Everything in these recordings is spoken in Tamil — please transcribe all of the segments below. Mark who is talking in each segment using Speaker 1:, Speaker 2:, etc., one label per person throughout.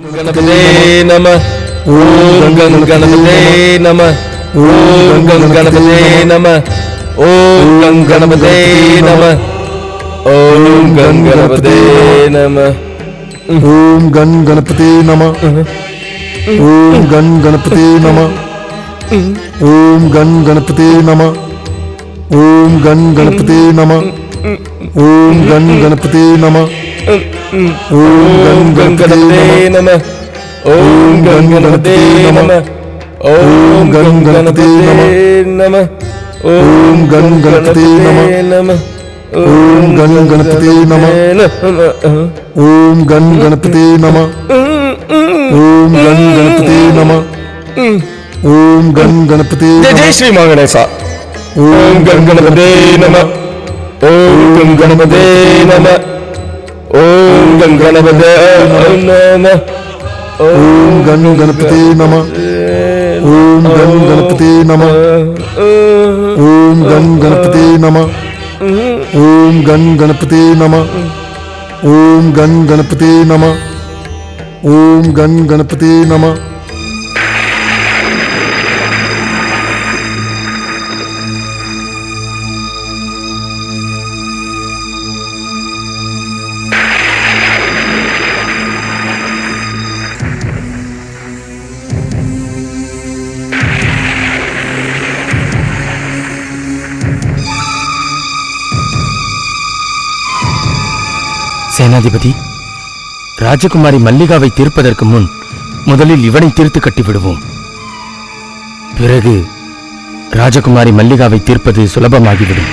Speaker 1: गणपते नमः। ओम गणपते नमः। ओम गणपते नमः। ओम गणपते नमः। ओम गणपते नमः।
Speaker 2: ओम गणपते नमः। ओम गणपते नमः। ओम गणपते नमः। ओम गणपते नमः। ओम गणपते नमः। ओम गणपते नमः।
Speaker 1: ओम गणपते नमः। ओम गणपते नमः।
Speaker 2: ओम गणपते नमः। ओम गणपते नमः। ओम गणपते नमः। ओम गणपते नमः। ओम गणपते
Speaker 1: जय जय श्री मां गणेशा। ओम गणपते नमः। ओम गणपते नमः। ओम गणपते नमः।
Speaker 2: ओम गणपते नमः। ओम गणपते नमः। ओम गणपते नमः। ओम गणपते नमः। ओम गणपते नमः। ओम गणपते नमः।
Speaker 3: சேனாதிபதி, ராஜகுமாரி மல்லிகாவை தீர்ப்பதற்கு முன் முதலில் இவனை தீர்த்து கட்டிவிடுவோம். பிறகு ராஜகுமாரி மல்லிகாவை தீர்ப்பது சுலபமாகிவிடும்.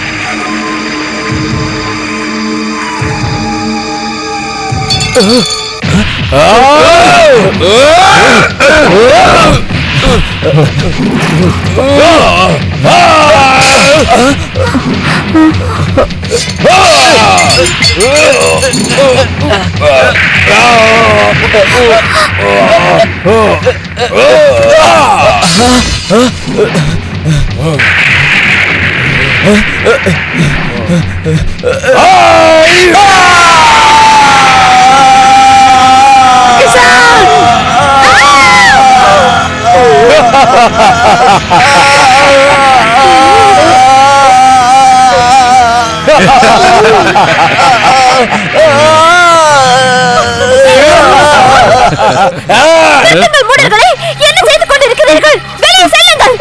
Speaker 4: என்ன செய்து கொண்டிருக்கிறீர்கள்? வெளியே செல்லுங்கள்.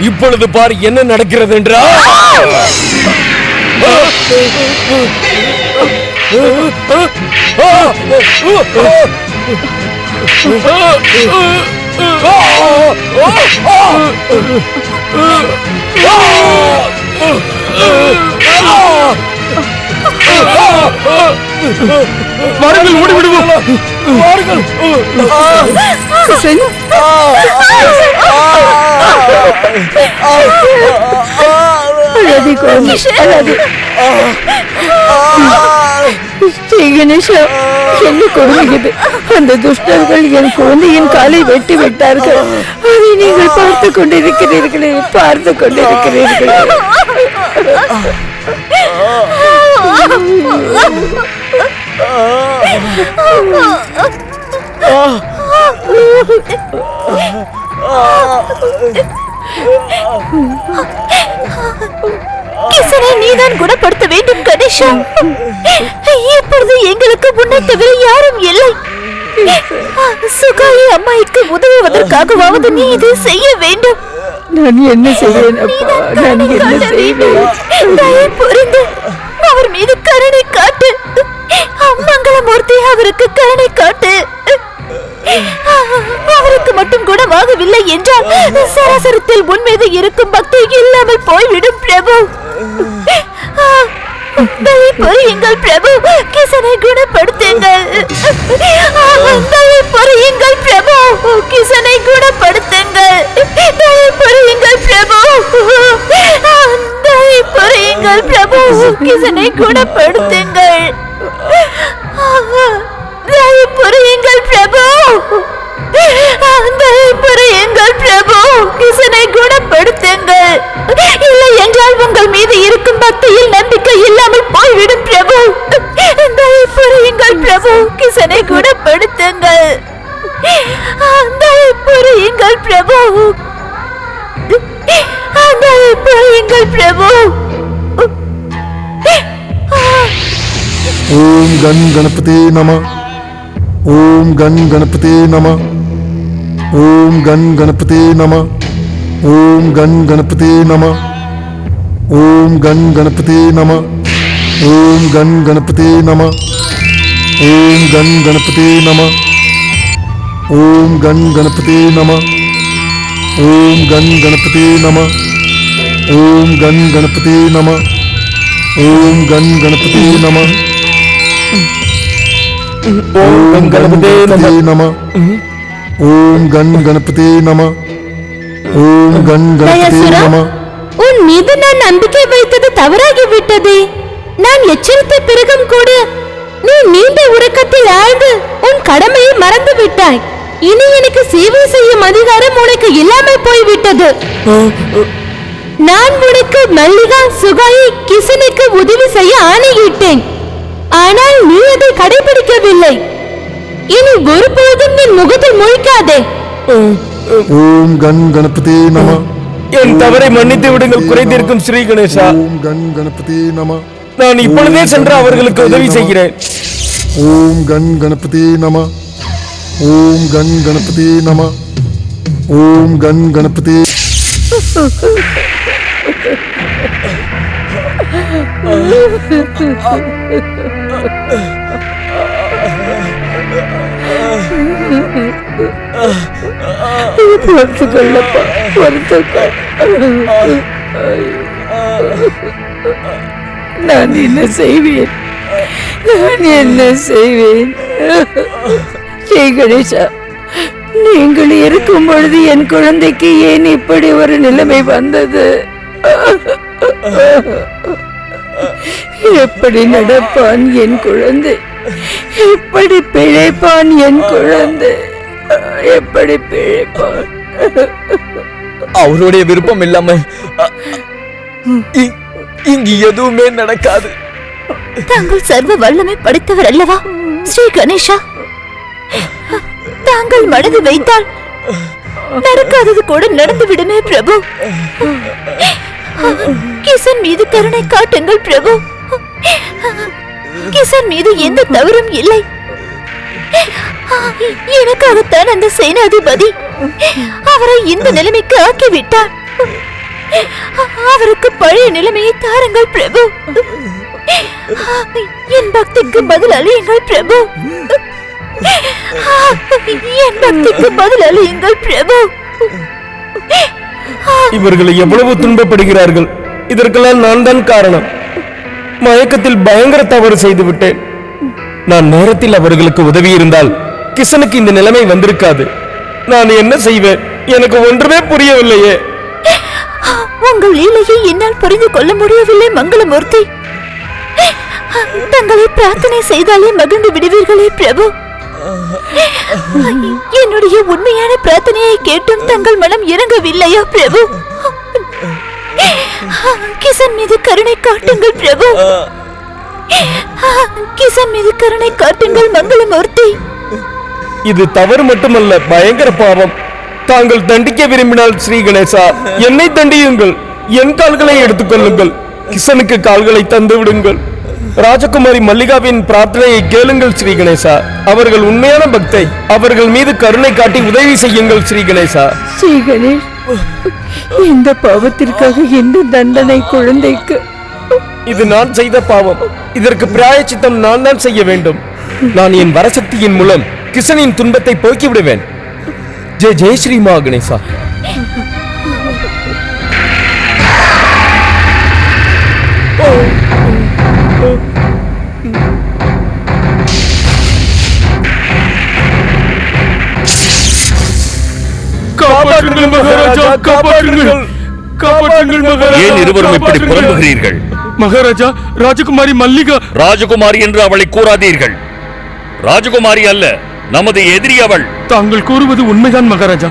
Speaker 1: இப்பொழுது பார் என்ன நடக்கிறது என்றால்
Speaker 3: வாருங்கள், ஓடிவிடுவோம்.
Speaker 1: வாருங்கள்.
Speaker 4: கணேஷா, என்ன கொடுமைக்குது? அந்த துஷ்டர்கள் என் குழந்தையின் காலை வெட்டி விட்டார்கள். அதை நீங்கள் பார்த்து கொண்டிருக்கிறீர்களே, பார்த்து கொண்டிருக்கிறீர்களே. கிசனை நீதான் குணப்படுத்த வேண்டும் கணேஷா. இப்பொழுது எங்களுக்கு உன்னை தவிர யாரும் இல்லை. சுகாயி அம்மாய்க்கு உதவுவதற்காகவாவது நீ இதை செய்ய வேண்டும். நான் என்ன செய்வேன் அப்பா? நான் என்ன செய்வேன்? புரிந்து அவர் மீது கருணை காட்டு. மங்களமூர்த்தி, அவருக்கு கருணை காட்டு. அவருக்கு மட்டும் குணமாகவில்லை என்றால் சராசரத்தில் உன் மீது இருக்கும் பக்தி இல்லாமல் போய்விடும் பிரபு. பொறியுங்கள் பிரபு, கிசனை குணப்படுத்துங்கள். பொறியுங்கள் பிரபு, கிசனை குணப்படுத்துங்கள். பொறியுங்கள் பிரபு, பொறியுங்கள் பிரபு, கிசனை குணப்படுத்துங்கள். பொறியுங்கள் பிரபு, பொறியுங்கள் பிரபு, கிசனை குணப்படுத்துங்கள். இல்லை என்றால் உங்கள் மீது இருக்கும் பக்தியில் நம்பிக்கை இல்லாமல் போய்விடும் பிரபு. பொறியுங்கள் தாயுங்கள் பிரபு, கிசனை குணப்படுத்துங்கள். தயை புரியுங்கள் பிரபு, தயை புரியுங்கள் பிரபு.
Speaker 2: ஓம் கண் கணபதி நம. ஓம் கண் கணபதி நம. ஓம் கண் கணபதி நம. ஓம் கண் கணபதி நம. ஓம் கண் கணபதி நம. ஓம் கண் கணபதி நம. ஓம் கண் கணபதி நம. ஓம் கண் கணபதி நம. ஓம் கண் கணபதி நம. ஓம் கண் கணபதி நம. ஓம் கண் கணபதி நம.
Speaker 1: ஓம் கணபதே நம.
Speaker 2: ஓம் கண் கணபதி நம. ஓம் கண் கணபதி நம.
Speaker 4: உன் மீது நான் நம்பிக்கை வைத்தது தவறாகிவிட்டது. நான் எச்சரித்த பிறகும் கூட நீ நீண்ட உறக்கத்தில் ஆழ்ந்து உன் கடமையை மறந்து விட்டாய். இனி எனக்கு சேவை செய்யும் அதிகாரம் உனக்கு இல்லாமல் போய்விட்டது. நான் உனக்கு மல்லிகா, சுகாயி, கிசனுக்கு உதவி செய்ய ஆணையிட்டேன். ஆனால் நீ அதை கடைபிடிக்கவில்லை. இனி ஒருபோதும் நீ முகத்தில் முழிக்காதே.
Speaker 2: ஓம் கண் கணபதி நம.
Speaker 1: என் தவறை மன்னித்து விடுங்கள் குறைந்திருக்கும் ஸ்ரீ கணேசா.
Speaker 2: ஓம் கண் கணபதி நம.
Speaker 1: நான் இப்பொழுதே சென்று அவர்களுக்கு உதவி செய்கிறேன்.
Speaker 2: ஓம் கண் கணபதி நம. ஓம் கண் கணபதி நம. ஓம் கண் கணபதி.
Speaker 4: பொறுத்துக்கொள்ளப்பா, பொறுத்துக்கொள். நான் என்ன செய்வேன்? நான் என்ன செய்வேன்? ஸ்ரீ கணேசா, நீங்கள் இருக்கும் பொழுது என் குழந்தைக்கு ஏன் இப்படி ஒரு நிலைமை வந்தது? எப்படி நடப்பான் என் குழந்தை? எப்படி பிழைப்பான் என் குழந்தை? எப்படி பிழைப்பான்?
Speaker 1: அவருடைய விருப்பம் இல்லாம இங்கு எதுவுமே நடக்காது.
Speaker 4: தாங்கள் சர்வ வல்லமை படைத்தவர் அல்லவா ஸ்ரீ கணேசா? தாங்கள் மனது வைத்தால் நடக்காதது கூட நடந்து விடுமே பிரபு. கிசன் மீது கருணை காட்டுங்கள் பிரபு. கிசன் மீது எந்த தவறும் இல்லை. எனக்காகத்தான் அந்த சேனாதிபதி அவரை இந்த நிலைமைக்கு ஆக்கிவிட்டார். அவருக்கு பழைய நிலைமையை தாருங்கள் பிரபு. என் பக்திக்கு பதில் அளியுங்கள் பிரபு. என் பக்திக்கு பதில் அளியுங்கள் பிரபு.
Speaker 1: இவர்கள் எவ்வளவு துன்பப்படுகிறார்கள். இதற்கெல்லாம் நான் தான் காரணம். மயக்கத்தில் பயங்கர தவறு செய்து விட்டேன். நான் நேரத்தில் அவர்களுக்கு உதவி இருந்தால் கிஷனுக்கு இந்த நிலைமை வந்திருக்காது. நான் என்ன செய்வேன்? எனக்கு ஒன்றுமே புரியவில்லையே.
Speaker 4: உங்கள் லீலையை என்னால் புரிந்து கொள்ள முடியவில்லை மங்களமூர்த்தி. தங்களை பிரார்த்தனை செய்தாலே மகிழ்ந்து விடுவீர்களே பிரபு. என்னுடைய உண்மையான பிரார்த்தனையை கேட்டும் தங்கள் மனம் இறங்கவில்லையா பிரபு? கிஷன் மீது கருணை காட்டுங்கள் பிரபு. கிஷன் மீது கருணை காட்டுங்கள் மங்களமூர்த்தி.
Speaker 1: இது தவறு மட்டுமல்ல, பயங்கர பாவம். தாங்கள் தண்டிக்க விரும்பினால் ஸ்ரீ கணேசா என்னை தண்டியுங்கள். என் கால்களை எடுத்துக்கொள்ளுங்கள். கிஷனுக்கு கால்களை தந்து விடுங்கள். ராஜகுமாரி மல்லிகாவின் பிரார்த்தனையை கேளுங்கள் ஸ்ரீ கணேசா. அவர்கள் உண்மையான பக்தை. அவர்கள் மீது கருணை காட்டி உதவி செய்யுங்கள் ஸ்ரீ கணேசா.
Speaker 4: ஸ்ரீ கணேஷ், இந்த பாவத்திற்காக என்ன தண்டனை குழந்தைக்கு?
Speaker 1: இது நான் செய்த பாவம். இதற்கு பிராயச்சித்தம் நான் தான் செய்ய வேண்டும். நான் என் வரசக்தியின் மூலம் கிஷனின் துன்பத்தை போக்கி விடுவேன். ஜெய் ஜெய் ஸ்ரீ மா கணேசா. காப்பாற்றுங்கள் மகாராஜா, காப்பாற்றுங்கள், காப்பாற்றுங்கள் மகாராஜா.
Speaker 5: ஏன் இருவரும் இப்படி புலம்புகிறீர்கள்?
Speaker 3: மகாராஜா, ராஜகுமாரி மல்லிகா.
Speaker 5: ராஜகுமாரி என்று அவளை கூறாதீர்கள். ராஜகுமாரி அல்ல, நமது எதிரி அவள்.
Speaker 3: தாங்கள் கூறுவது உண்மைதான் மகாராஜா.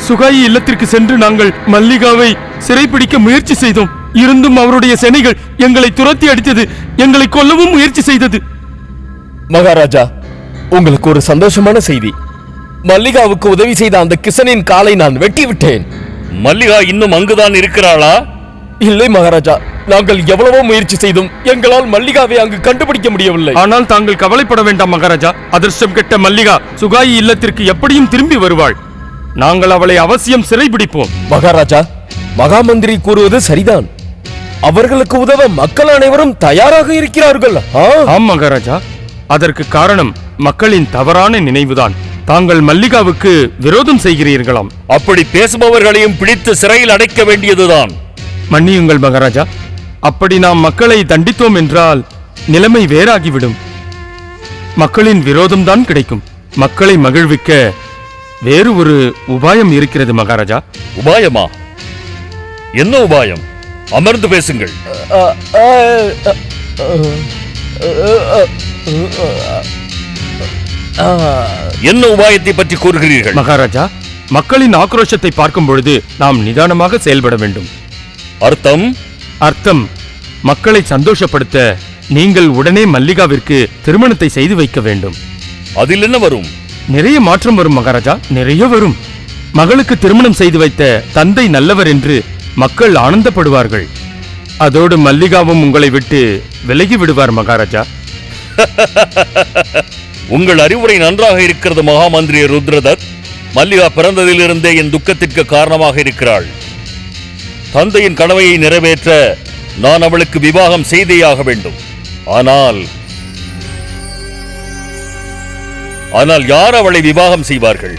Speaker 3: சுகாயி இல்லத்திற்கு சென்று நாங்கள் மல்லிகாவை சிறைப்பிடிக்க முயற்சி செய்தோம். இருந்தும் அவருடைய சேனைகள் எங்களை துரத்தி அடித்தது. எங்களை கொல்லவும் முயற்சி செய்தது.
Speaker 1: மகாராஜா, உங்களுக்கு ஒரு சந்தோஷமான செய்தி. மல்லிகாவுக்கு உதவி செய்த அந்த கிசனின் காலை நான் வெட்டி விட்டேன்.
Speaker 5: மல்லிகா இன்னும் அங்குதான் இருக்கிறாளா?
Speaker 1: இல்லை மகாராஜா, நாங்கள் எவ்வளவோ முயற்சி செய்தும் எங்களால் மல்லிகாவை அங்கு கண்டுபிடிக்க முடியவில்லை.
Speaker 3: ஆனால் தாங்கள் கவலைப்பட வேண்டாம் மகாராஜா. அதிர்ஷ்டம் கெட்ட மல்லிகா சுகாயி இல்லத்திற்கு எப்படியும் திரும்பி வருவாள். நாங்கள் அவளை அவசியம் சிறைபிடிப்போம்.
Speaker 1: மகாராஜா, மகாமந்திரி கூறுவது சரிதான். அவர்களுக்கு உதவ மக்கள் அனைவரும் தயாராக இருக்கிறார்கள்.
Speaker 3: ஆம் மகாராஜா, அதற்கு காரணம் மக்களின் தவறான நினைவுதான். தாங்கள் மல்லிகாவுக்கு விரோதம் செய்கிறீர்களாம்.
Speaker 5: அப்படி பேசுபவர்களையும் பிடித்து சிறையில் அடைக்க வேண்டியதுதான்.
Speaker 3: மன்னியுங்கள் மகாராஜா, அப்படி நாம் மக்களை தண்டித்தோம் என்றால் நிலைமை வேறாகிவிடும். மக்களின் விரோதம்தான் கிடைக்கும். மக்களை மகிழ்விக்க வேறு ஒரு உபாயம் இருக்கிறது மகாராஜா.
Speaker 5: உபாயமா? என்ன உபாயம்? அமர்ந்து பேசுங்கள். என்ன உபாயத்தை பற்றி கூறுகிறீர்கள்?
Speaker 3: மகாராஜா, மக்களின் ஆக்ரோஷத்தை பார்க்கும் பொழுது நாம் நிதானமாக செயல்பட வேண்டும்.
Speaker 5: அர்த்தம்?
Speaker 3: அர்த்தம், மக்களை சந்தோஷப்படுத்த நீங்கள் உடனே மல்லிகாவிற்கு திருமணத்தை செய்து வைக்க வேண்டும்.
Speaker 5: அதில் என்ன வரும்?
Speaker 3: நிறைய மாற்றம் வரும் மகாராஜா, நிறைய வரும். மகளுக்கு திருமணம் செய்து வைத்த தந்தை நல்லவர் என்று மக்கள் ஆனந்தப்படுவார்கள். அதோடு மல்லிகாவும் உங்களை விட்டு விலகி விடுவார் மகாராஜா.
Speaker 5: உங்கள் அறிவுரை நன்றாக இருக்கிறது மகாமந்திரி ருத்ரதத். மல்லிகா பிறந்ததிலிருந்தே என் துக்கத்திற்கு காரணமாக இருக்கிறாள். தந்தையின் கடமையை நிறைவேற்ற நான் அவளுக்கு விவாகம் செய்தேயாக வேண்டும். ஆனால் யார் அவளை விவாகம் செய்வார்கள்?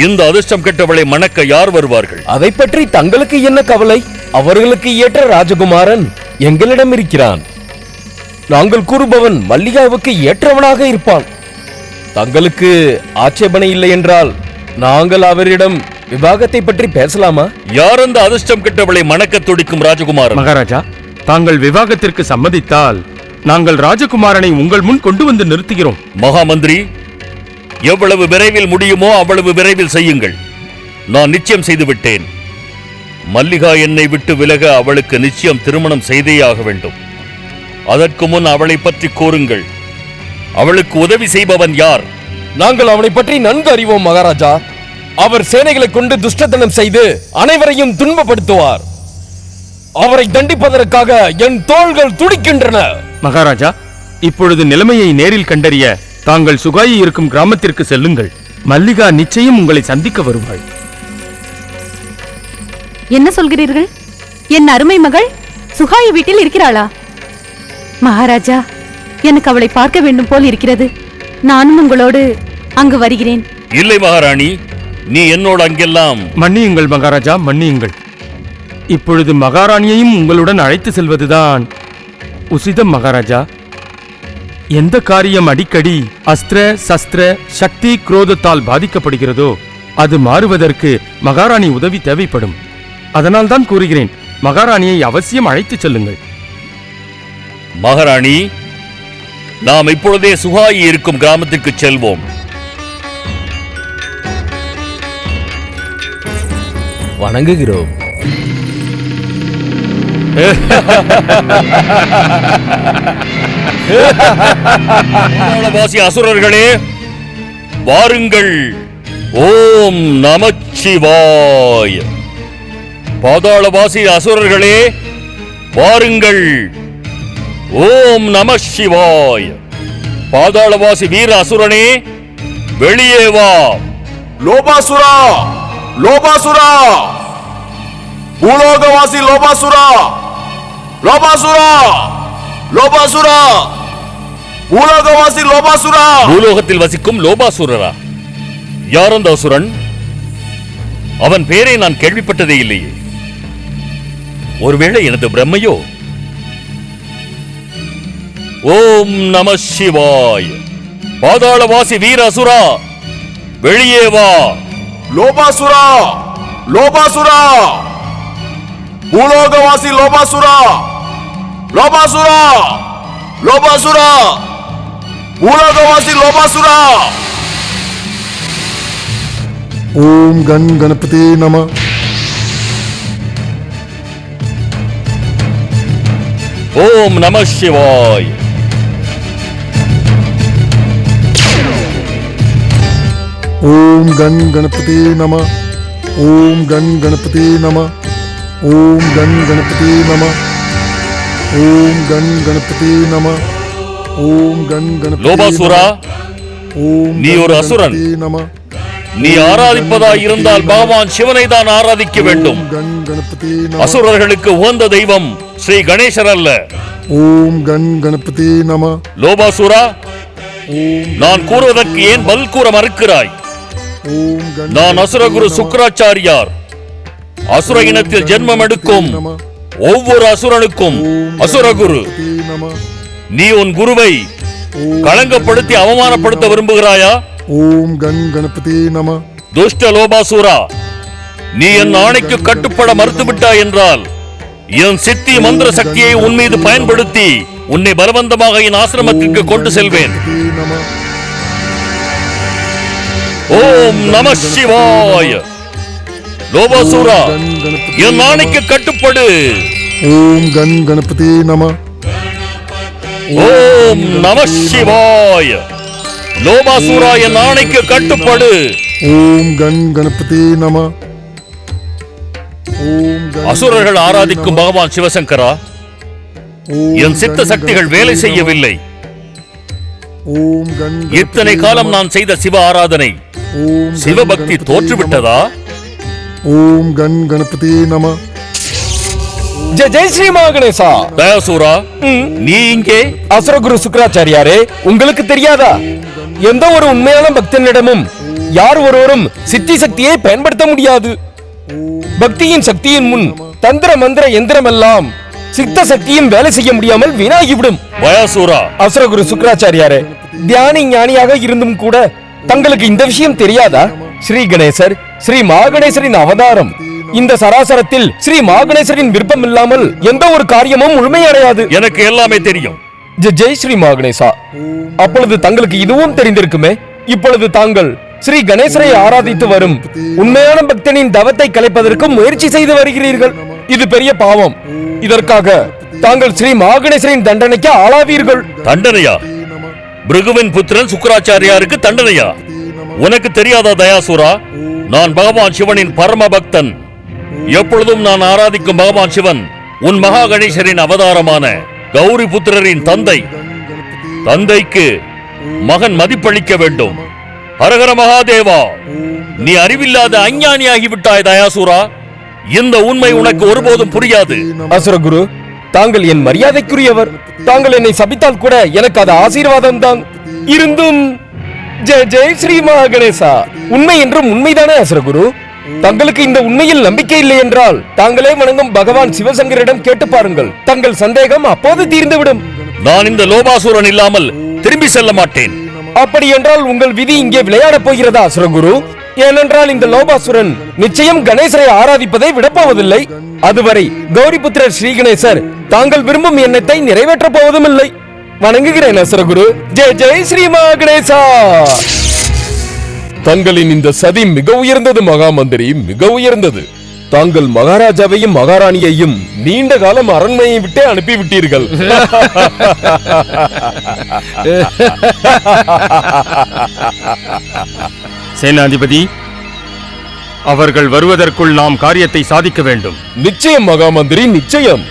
Speaker 5: இந்த அதிர்ஷ்டம் கெட்டவளை மணக்க யார் வருவார்கள்?
Speaker 1: அதை பற்றி தங்களுக்கு என்ன கவலை? அவர்களுக்கு ஏற்ற ராஜகுமாரன் எங்களிடம் இருக்கிறான். நாங்கள் கூறுபவன் மல்லிகாவுக்கு ஏற்றவனாக இருப்பான். தங்களுக்கு ஆட்சேபனை இல்லை என்றால் நாங்கள் அவரிடம் விவாகத்தை பற்றி பேசலாமா?
Speaker 5: யார் அந்த அதிர்ஷ்டம் கெட்டவளை மணக்க துடிக்கும் ராஜகுமாரன்?
Speaker 3: மகாராஜா, தாங்கள் விவாகத்திற்கு சம்மதித்தால் நாங்கள் ராஜகுமாரனை உங்கள் முன் கொண்டு வந்து நிறுத்துகிறோம்.
Speaker 5: மகாமந்திரி, எவ்வளவு விரைவில் முடியுமோ அவ்வளவு விரைவில் செய்யுங்கள். நான் நிச்சயம் செய்து விட்டேன். மல்லிகா என்னை விட்டு விலக அவளுக்கு நிச்சயம் திருமணம் செய்தேயாக வேண்டும். அதற்கு முன் அவளை பற்றி கூறுங்கள். அவளுக்கு உதவி செய்பவன் யார்?
Speaker 1: நாங்கள் அவனை பற்றி நன்கு அறிவோம் மகாராஜா. அவர் சேனைகளை கொண்டு துஷ்டத்தனம் செய்து அனைவரையும் துன்பப்படுத்துவார். அவரை தண்டிப்பதற்காக என் தோள்கள் துடிக்கின்றன.
Speaker 3: மகாராஜா, இப்பொழுது நிலைமையை நேரில் கண்டறிய தாங்கள் சுகாயி இருக்கும் கிராமத்திற்கு செல்லுங்கள். மல்லிகா நிச்சயம் உங்களை சந்திக்க வருவாள்.
Speaker 4: என்ன சொல்கிறீர்கள்? என் அருமை மகள் சுகாயி வீட்டில் இருக்கிறாளா? மகாராஜா, எனக்கு அவளை பார்க்க வேண்டும் போல் இருக்கிறது. நானும் உங்களோடு அங்கு வருகிறேன்.
Speaker 5: இல்லை மகாராணி, நீ என்னோடு அங்கெல்லாம்.
Speaker 3: மன்னியுங்கள் மகாராஜா, மன்னியுங்கள். இப்பொழுது மகாராணியையும் உங்களுடன் அழைத்து செல்வதுதான் உசிதம் மகாராஜா. எந்த காரியம் அடிக்கடி அஸ்திர சஸ்திர சக்தி குரோதத்தால் பாதிக்கப்படுகிறதோ அது மாறுவதற்கு மகாராணி உதவி தேவைப்படும். அதனால்தான் கூறுகிறேன், மகாராணியை அவசியம் அழைத்துச் செல்லுங்கள்.
Speaker 5: மகாராணி, நாம் இப்பொழுதே சுகாயி இருக்கும் கிராமத்திற்கு செல்வோம்.
Speaker 1: வணங்குகிறோம்.
Speaker 5: பாதாளவாசி அசுரர்களே, வாருங்கள். ஓம் நமச்சிவாய. பாதாளவாசி அசுரர்களே, வாருங்கள். ஓம் நமசிவாய. பாதாளவாசி வீர அசுரனே, வெளியே வா.
Speaker 6: லோபாசுரா, லோபாசுரா, பூலோகவாசி லோபாசுரா, லோபாசுரா, லோபாசுரா, பூலோகவாசி லோபாசுரா.
Speaker 5: பூலோகத்தில் வசிக்கும் லோபாசுரரா? யார் அந்த அசுரன்? அவன் பேரை நான் கேள்விப்பட்டதே இல்லையே. ஒருவேளை எனது பிரம்மையோ? ஓம் நம சிவாய. பாதாளவாசி வீர அசுரா, வெளியே வா.
Speaker 6: லோபாசுரா, லோபாசுரா, பூலோகவாசி லோபாசுரா, லோபாசுரா, லோபாசுரா, பூலோகவாசி லோபாசுரா.
Speaker 2: ஓம் கண் கணபதி நம.
Speaker 5: ஓம் நம சிவாய.
Speaker 2: ஓம் கண் கணபதி நம. ஓம் கண் கணபதி நம. ஓம் கண் கணபதி நம. ஓம் கண் கணபதி நம. ஓம் கண் கணபதி
Speaker 5: லோபாசுரா,
Speaker 2: ஓம்
Speaker 5: நீ ஒரு அசுரன்.
Speaker 2: நம.
Speaker 5: நீ ஆராதிப்பதாய் இருந்தால் பகவான் சிவனை தான் ஆராதிக்க வேண்டும்.
Speaker 2: கண் கணபதி நம.
Speaker 5: அசுரர்களுக்கு உகந்த தெய்வம் ஸ்ரீ கணேசர் அல்ல.
Speaker 2: ஓம் கண் கணபதி நம.
Speaker 5: லோபாசுரா,
Speaker 2: ஓம்
Speaker 5: நான் கூறுவதற்கு ஏன் பதில் கூற மறுக்கிறாய்?
Speaker 2: ஓம் கண்
Speaker 5: நான் அசுரகுரு சுக்கராச்சாரியார். அசுர இனத்தில் ஜென்மம் எடுக்கும் ஒவ்வொரு அசுரனுக்கும் அசுரகுரு.
Speaker 2: நம.
Speaker 5: நீ உன் குருவை களங்கப்படுத்தி அவமானப்படுத்த விரும்புகிறாயா?
Speaker 2: ஓம் கண் கணபதி நம.
Speaker 5: துஷ்ட லோபாசூரா, நீ என் ஆணைக்கு கட்டுப்பட மறுத்துவிட்டாய் என்றால் என் சித்தி மந்திர சக்தியை உன் மீது பயன்படுத்தி உன்னை பலவந்தமாக என் ஆசிரமத்திற்கு கொண்டு செல்வேன்.
Speaker 2: நம.
Speaker 5: ஓம் நம சிவாய. லோபாசூரா,
Speaker 2: கண் கணபதி
Speaker 5: என் ஆணைக்கு கட்டுப்படு.
Speaker 2: ஓம் கண் கணபதி நம.
Speaker 5: ஓம் நம சிவாய. லோபாசூரா, என் ஆணைக்கு கட்டுப்படு.
Speaker 2: ஓம் கண் கணபதி நம. ஓம் கண்
Speaker 5: அசுரர்கள் ஆராதிக்கும் பகவான் சிவசங்கரா,
Speaker 2: ஓம்
Speaker 5: என் சித்த
Speaker 2: கண்
Speaker 5: சக்திகள் வேலை செய்யவில்லை.
Speaker 2: ஓம் கண்
Speaker 5: இத்தனை காலம் நான் செய்த சிவ ஆராதனை,
Speaker 2: ஓம்
Speaker 5: சிவபக்தி தோற்றுவிட்டதா?
Speaker 2: ஓம் கண் கணபதி நம.
Speaker 1: ஜெய் ஜெய் ஸ்ரீ மகாகணேசா.
Speaker 5: தயாசூரா, நீ இங்கே?
Speaker 1: அசுரகுரு சுக்கராச்சாரியாரே, உங்களுக்கு தெரியாதா? எந்த ஒரு உண்மையான பக்தனிடமும் யார் ஒருவரும் சித்தி சக்தியை பயன்படுத்த முடியாது. பக்தியின் சக்தியின் முன் தந்திர மந்திர எந்திரம் எல்லாம் சித்த சக்தியும் வேலை செய்ய முடியாமல் வீணாகிவிடும்.
Speaker 5: வயாசூரா,
Speaker 1: அசுரகுரு சுக்கராச்சாரியாரே, தியானி ஞானியாக இருந்தும் கூட தங்களுக்கு இந்த விஷயம் தெரியாதா? ஸ்ரீ கணேசர் ஸ்ரீ மகாகணேசரின் அவதாரம். இந்த சராசரத்தில் ஸ்ரீ மகாகணேசரின் விருப்பம் இல்லாமல் எந்த ஒரு காரியமும் முழுமையடையாது.
Speaker 5: எனக்கு எல்லாமே தெரியும்.
Speaker 1: ஜெய் ஸ்ரீ மகாகணேசா. அப்பொழுது தங்களுக்கு இதுவும் தெரிந்திருக்குமே. இப்பொழுது தாங்கள் ஸ்ரீ கணேசரை ஆராதித்து வரும் உண்மையான பக்தனின் தவத்தை கலைப்பதற்கு முயற்சி செய்து வருகிறீர்கள். இது பெரிய பாவம். இதற்காக தாங்கள் ஸ்ரீ மகாகணேசரின் தண்டனைக்கு ஆளாவீர்கள்.
Speaker 5: தண்டனையா? பிருகுவின் புத்திரன் சுக்கராச்சாரியாருக்கு தண்டனையா? உனக்கு தெரியாதா தயாசூரா, நான் பகவான் சிவனின் பரம பக்தன். எப்பொழுதும் நான் ஆராதிக்கும் பகவான் சிவன் உன் மகா கணேசரின் அவதாரமான கௌரி புத்திரரின் தந்தை. தந்தைக்கு மகன் மதிப்பளிக்க வேண்டும். ஹரஹர மகாதேவா, நீ அறிவில்லாத அஞ்ஞானியாகிவிட்டாய் தயாசூரா. இந்த உண்மை உனக்கு ஒருபோதும் புரியாது.
Speaker 1: அசுரகுரு, தாங்கள் என் மரியாதைக்குரியவர். தாங்கள் என்னை சபித்தால் கூட எனக்கு அது ஆசீர்வாதம் தான். இருந்தும் ஜெய் ஜெய் ஸ்ரீ மகாகணேசா. உண்மை என்றும் உண்மைதானே அசுரகுரு? தங்களுக்கு இந்த உண்மையில் நம்பிக்கை இல்லை என்றால் தாங்களே வணங்கும் பகவான் சிவசங்கரிடம் கேட்டு பாருங்கள். தங்கள் சந்தேகம் அப்போது தீர்ந்துவிடும்.
Speaker 5: நான் இந்த லோபாசூரன் இல்லாமல் திரும்பி செல்ல மாட்டேன்.
Speaker 1: அப்படி என்றால் உங்கள் விதி இங்கே விளையாடப் போகிறதா அசுரகுரு? ஏனென்றால் இந்த லோபாசுரன் நிச்சயம் கணேசரை ஆராதிப்பதை விடப்போவதில்லை. அதுவரை கௌரிபுத்திரர் ஸ்ரீ கணேசர் தாங்கள் விரும்பும் எண்ணத்தை நிறைவேற்றப் போவதும் இல்லை. வணங்குகிறேன் அசுரகுரு. ஜெய் ஜெய் ஸ்ரீ மகாகணேசா. தங்களின் இந்த சதி மிக உயர்ந்தது மகாமந்திரி, மிக உயர்ந்தது. தாங்கள் மகாராஜாவையும் மகாராணியையும் நீண்ட காலம் அரண்மனையை விட்டே அனுப்பிவிட்டீர்கள்.
Speaker 3: சேனாதிபதி, அவர்கள் வருவதற்குள் நாம் காரியத்தை சாதிக்க வேண்டும்.
Speaker 1: நிச்சயம் மகாமந்திரி, நிச்சயம்.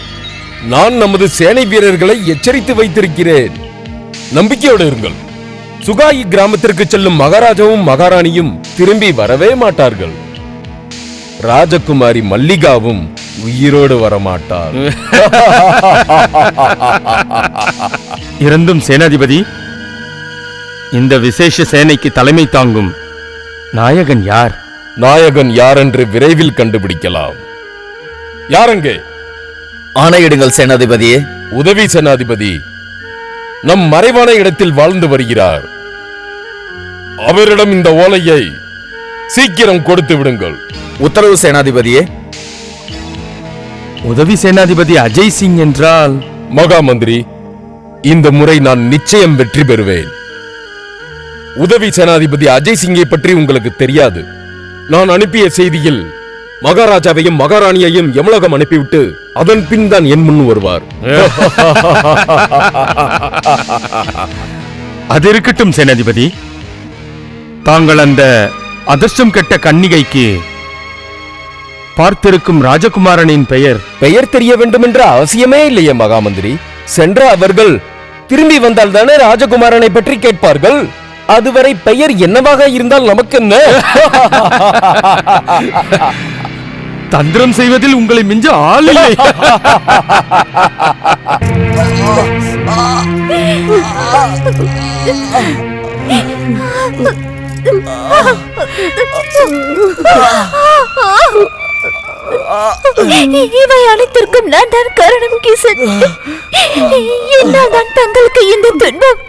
Speaker 1: நான் நமது சேனை வீரர்களை எச்சரித்து வைத்திருக்கிறேன். நம்பிக்கையோடு இருங்கள். சுகாயி கிராமத்திற்கு செல்லும் மகாராஜாவும் மகாராணியும் திரும்பி வரவே மாட்டார்கள். ராஜகுமாரி மல்லிகாவும் உயிரோடு வரமாட்டார்.
Speaker 3: இருந்தும் சேனாதிபதி, இந்த விசேஷ சேனைக்கு தலைமை தாங்கும் நாயகன் யார்?
Speaker 1: நாயகன் யார் என்று விரைவில் கண்டுபிடிக்கலாம். யாரங்கே?
Speaker 7: ஆணையிடுங்கள் சேனாதிபதியே.
Speaker 1: உதவி சேனாதிபதி நம் மறைவான இடத்தில் வாழ்ந்து வருகிறார். அவரிடம் இந்த ஓலையை சீக்கிரம் கொடுத்து விடுங்கள்.
Speaker 7: உத்தரவு சேனாதிபதியே.
Speaker 3: உதவி சேனாதிபதி அஜய் சிங் என்றால்?
Speaker 1: மகாமந்திரி, இந்த முறை நான் நிச்சயம் வெற்றி பெறுவேன். உதவி சேனாதிபதி அஜய் சிங்கை பற்றி உங்களுக்கு தெரியாது. நான் அனுப்பிய செய்தியில் மகாராஜாவையும் மகாராணியையும் எமலகம் அனுப்பிவிட்டு அதன் பின் தான் என் முன் வருவார்.
Speaker 3: அது இருக்கட்டும் சேனாதிபதி. தாங்கள் அந்த அதிர்ஷ்டம் கெட்ட கன்னிகைக்கு பார்த்திருக்கும் ராஜகுமாரனின் பெயர்
Speaker 1: பெயர் தெரிய வேண்டும் என்ற அவசியமே இல்லையே மகாமந்திரி. சென்ற அவர்கள் திரும்பி வந்தால் தானே ராஜகுமாரனை பற்றி கேட்பார்கள். அதுவரை பெயர் என்னவாக இருந்தால் நமக்கு என்ன?
Speaker 3: தந்திரம் செய்வதில் உங்களை மிஞ்ச ஆள் இல்லை.
Speaker 4: இவை அனைத்திற்கும் நான் தான் காரணம் கிசன். என்னால் தான் தங்களுக்கு இந்த துன்பம்.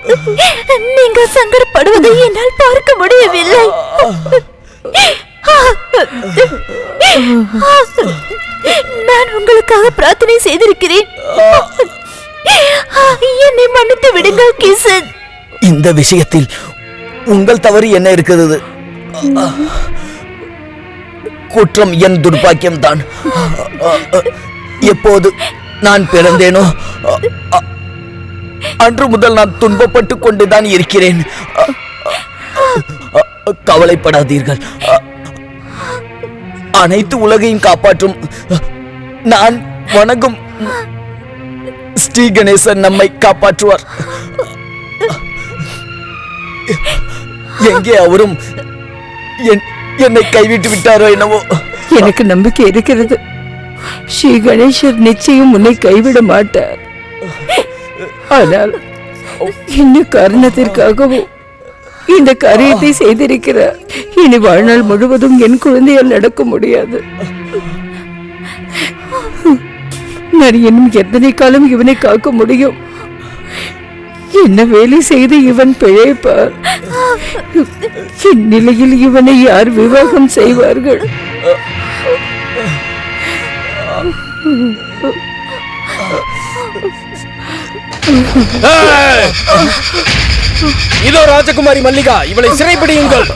Speaker 4: நீங்கள் சங்கடப்படுவதை என்னால் பார்க்க முடியவில்லை. நான் உங்களுக்காக பிரார்த்தனை செய்திருக்கிறேன். என்னை மன்னித்து விடுங்கள் கிசன்.
Speaker 7: இந்த விஷயத்தில் உங்கள் தவறு என்ன இருக்கிறது? குற்றம் என் துர்பாக்கியம் தான். எப்போது நான் பிறந்தேனோ அன்று முதல் நான் துன்பப்பட்டு கொண்டுதான் இருக்கிறேன். கவலைப்படாதீர்கள். அனைத்து உலகையும் காப்பாற்றும் நான் வணங்கும் ஸ்ரீ கணேசன் நம்மை காப்பாற்றுவார். எங்கே அவரும் என்னை கைவிட்டு விட்டாரோ என்னவோ.
Speaker 8: எனக்கு நம்பிக்கை இருக்கிறது. ஸ்ரீ கணேசர் நிச்சயம் உன்னை கைவிட மாட்டார். ஆனால் என்ன காரணத்திற்காகவும் இந்த காரியத்தை செய்திருக்கிறார். இனி வாழ்நாள் முழுவதும் என் குழந்தையால் நடக்க முடியாது. நான் இன்னும் எத்தனை காலம் இவனை காக்க முடியும்? என்ன வேலை செய்து இவன் பிழைப்பார்? இந்நிலையில் இவனை யார் விவாகம் செய்வார்கள்?
Speaker 1: இதோ ராஜகுமாரி மல்லிகா, இவளை சிறைப்பிடியுங்கள்.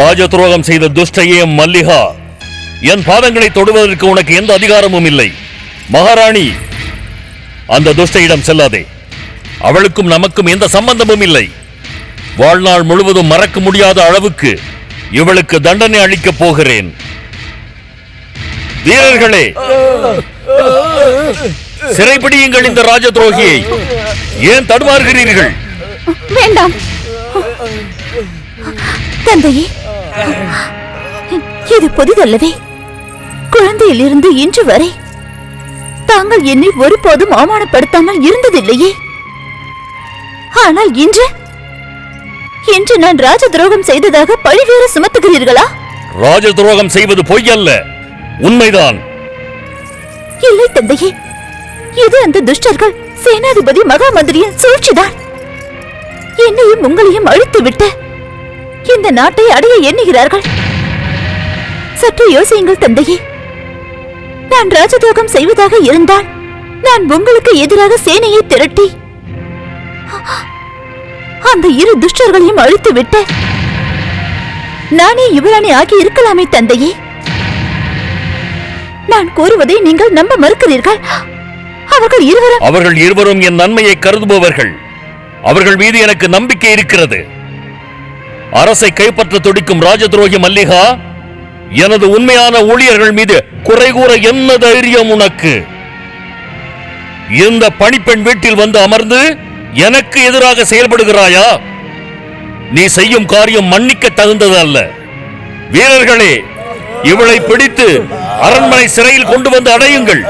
Speaker 5: ராஜ துரோகம் செய்த துஷ்டையே மல்லிகா, என் பாதங்களை தொடுவதற்கு உனக்கு எந்த அதிகாரமும் இல்லை. மகாராணி, அந்த துஷ்டையிடம் செல்லாதே. அவளுக்கும் நமக்கும் எந்த சம்பந்தமும் இல்லை. வாழ்நாள் முழுவதும் மறக்க முடியாத அளவுக்கு இவளுக்கு தண்டனை அளிக்கப் போகிறேன். வீரர்களே, சிறைப்பிடியுங்கள் இந்த ராஜ துரோகியை. ஏன் தடுமாறுகிறீர்கள்?
Speaker 4: வேண்டாம் தந்தையே, இது புதிதல்லவே. குழந்தையிலிருந்து இன்று வரை தாங்கள் என்னை ஒருபோதும் அவமானப்படுத்தாமல் இருந்ததில்லையே. ஆனால் இன்று நான் ராஜ துரோகம் செய்ததாக பழிவேற சுமத்துகிறீர்களா?
Speaker 5: ராஜ துரோகம் செய்வது பொய் அல்ல, உண்மைதான்.
Speaker 4: இல்லை தந்தையே, இது அந்த துஷ்டர்கள் சேனாதிபதி மகாமந்திரியின் சூழ்ச்சிதான். என்னையும் உங்களையும் அழித்து விட்டு இந்த நாட்டை அடைய எண்ணுகிறார்கள். சற்று யோசியுங்கள் தந்தையே. நான் ராஜதுரோகம் செய்வதாக இருந்தால் நான் உங்களுக்கு எதிராக சேனையை திரட்டி அந்த இரு துஷ்டர்களையும் அழித்து விட்டு நானே யுவராணி ஆகி இருக்கலாமே தந்தையே. நான் கூறுவதை நீங்கள் நம்ப மறுக்கிறீர்கள். அவர்கள் இருவரும்
Speaker 5: என் நன்மையை கருதுபவர்கள். அவர்கள் மீது எனக்கு நம்பிக்கை இருக்கிறது. அரசை கைப்பற்ற துடிக்கும் ராஜ துரோகி மல்லிகா, எனது உண்மையான ஊழியர்கள் மீது குறை கூற என்ன தைரியம் உனக்கு? இந்த பணிப்பெண் வீட்டில் வந்து அமர்ந்து எனக்கு எதிராக செயல்படுகிறாயா? நீ செய்யும் காரியம் மன்னிக்க தகுந்தது அல்ல. வீரர்களே, இவளை பிடித்து அரண்மனை சிறையில் கொண்டு வந்து அடையுங்கள்.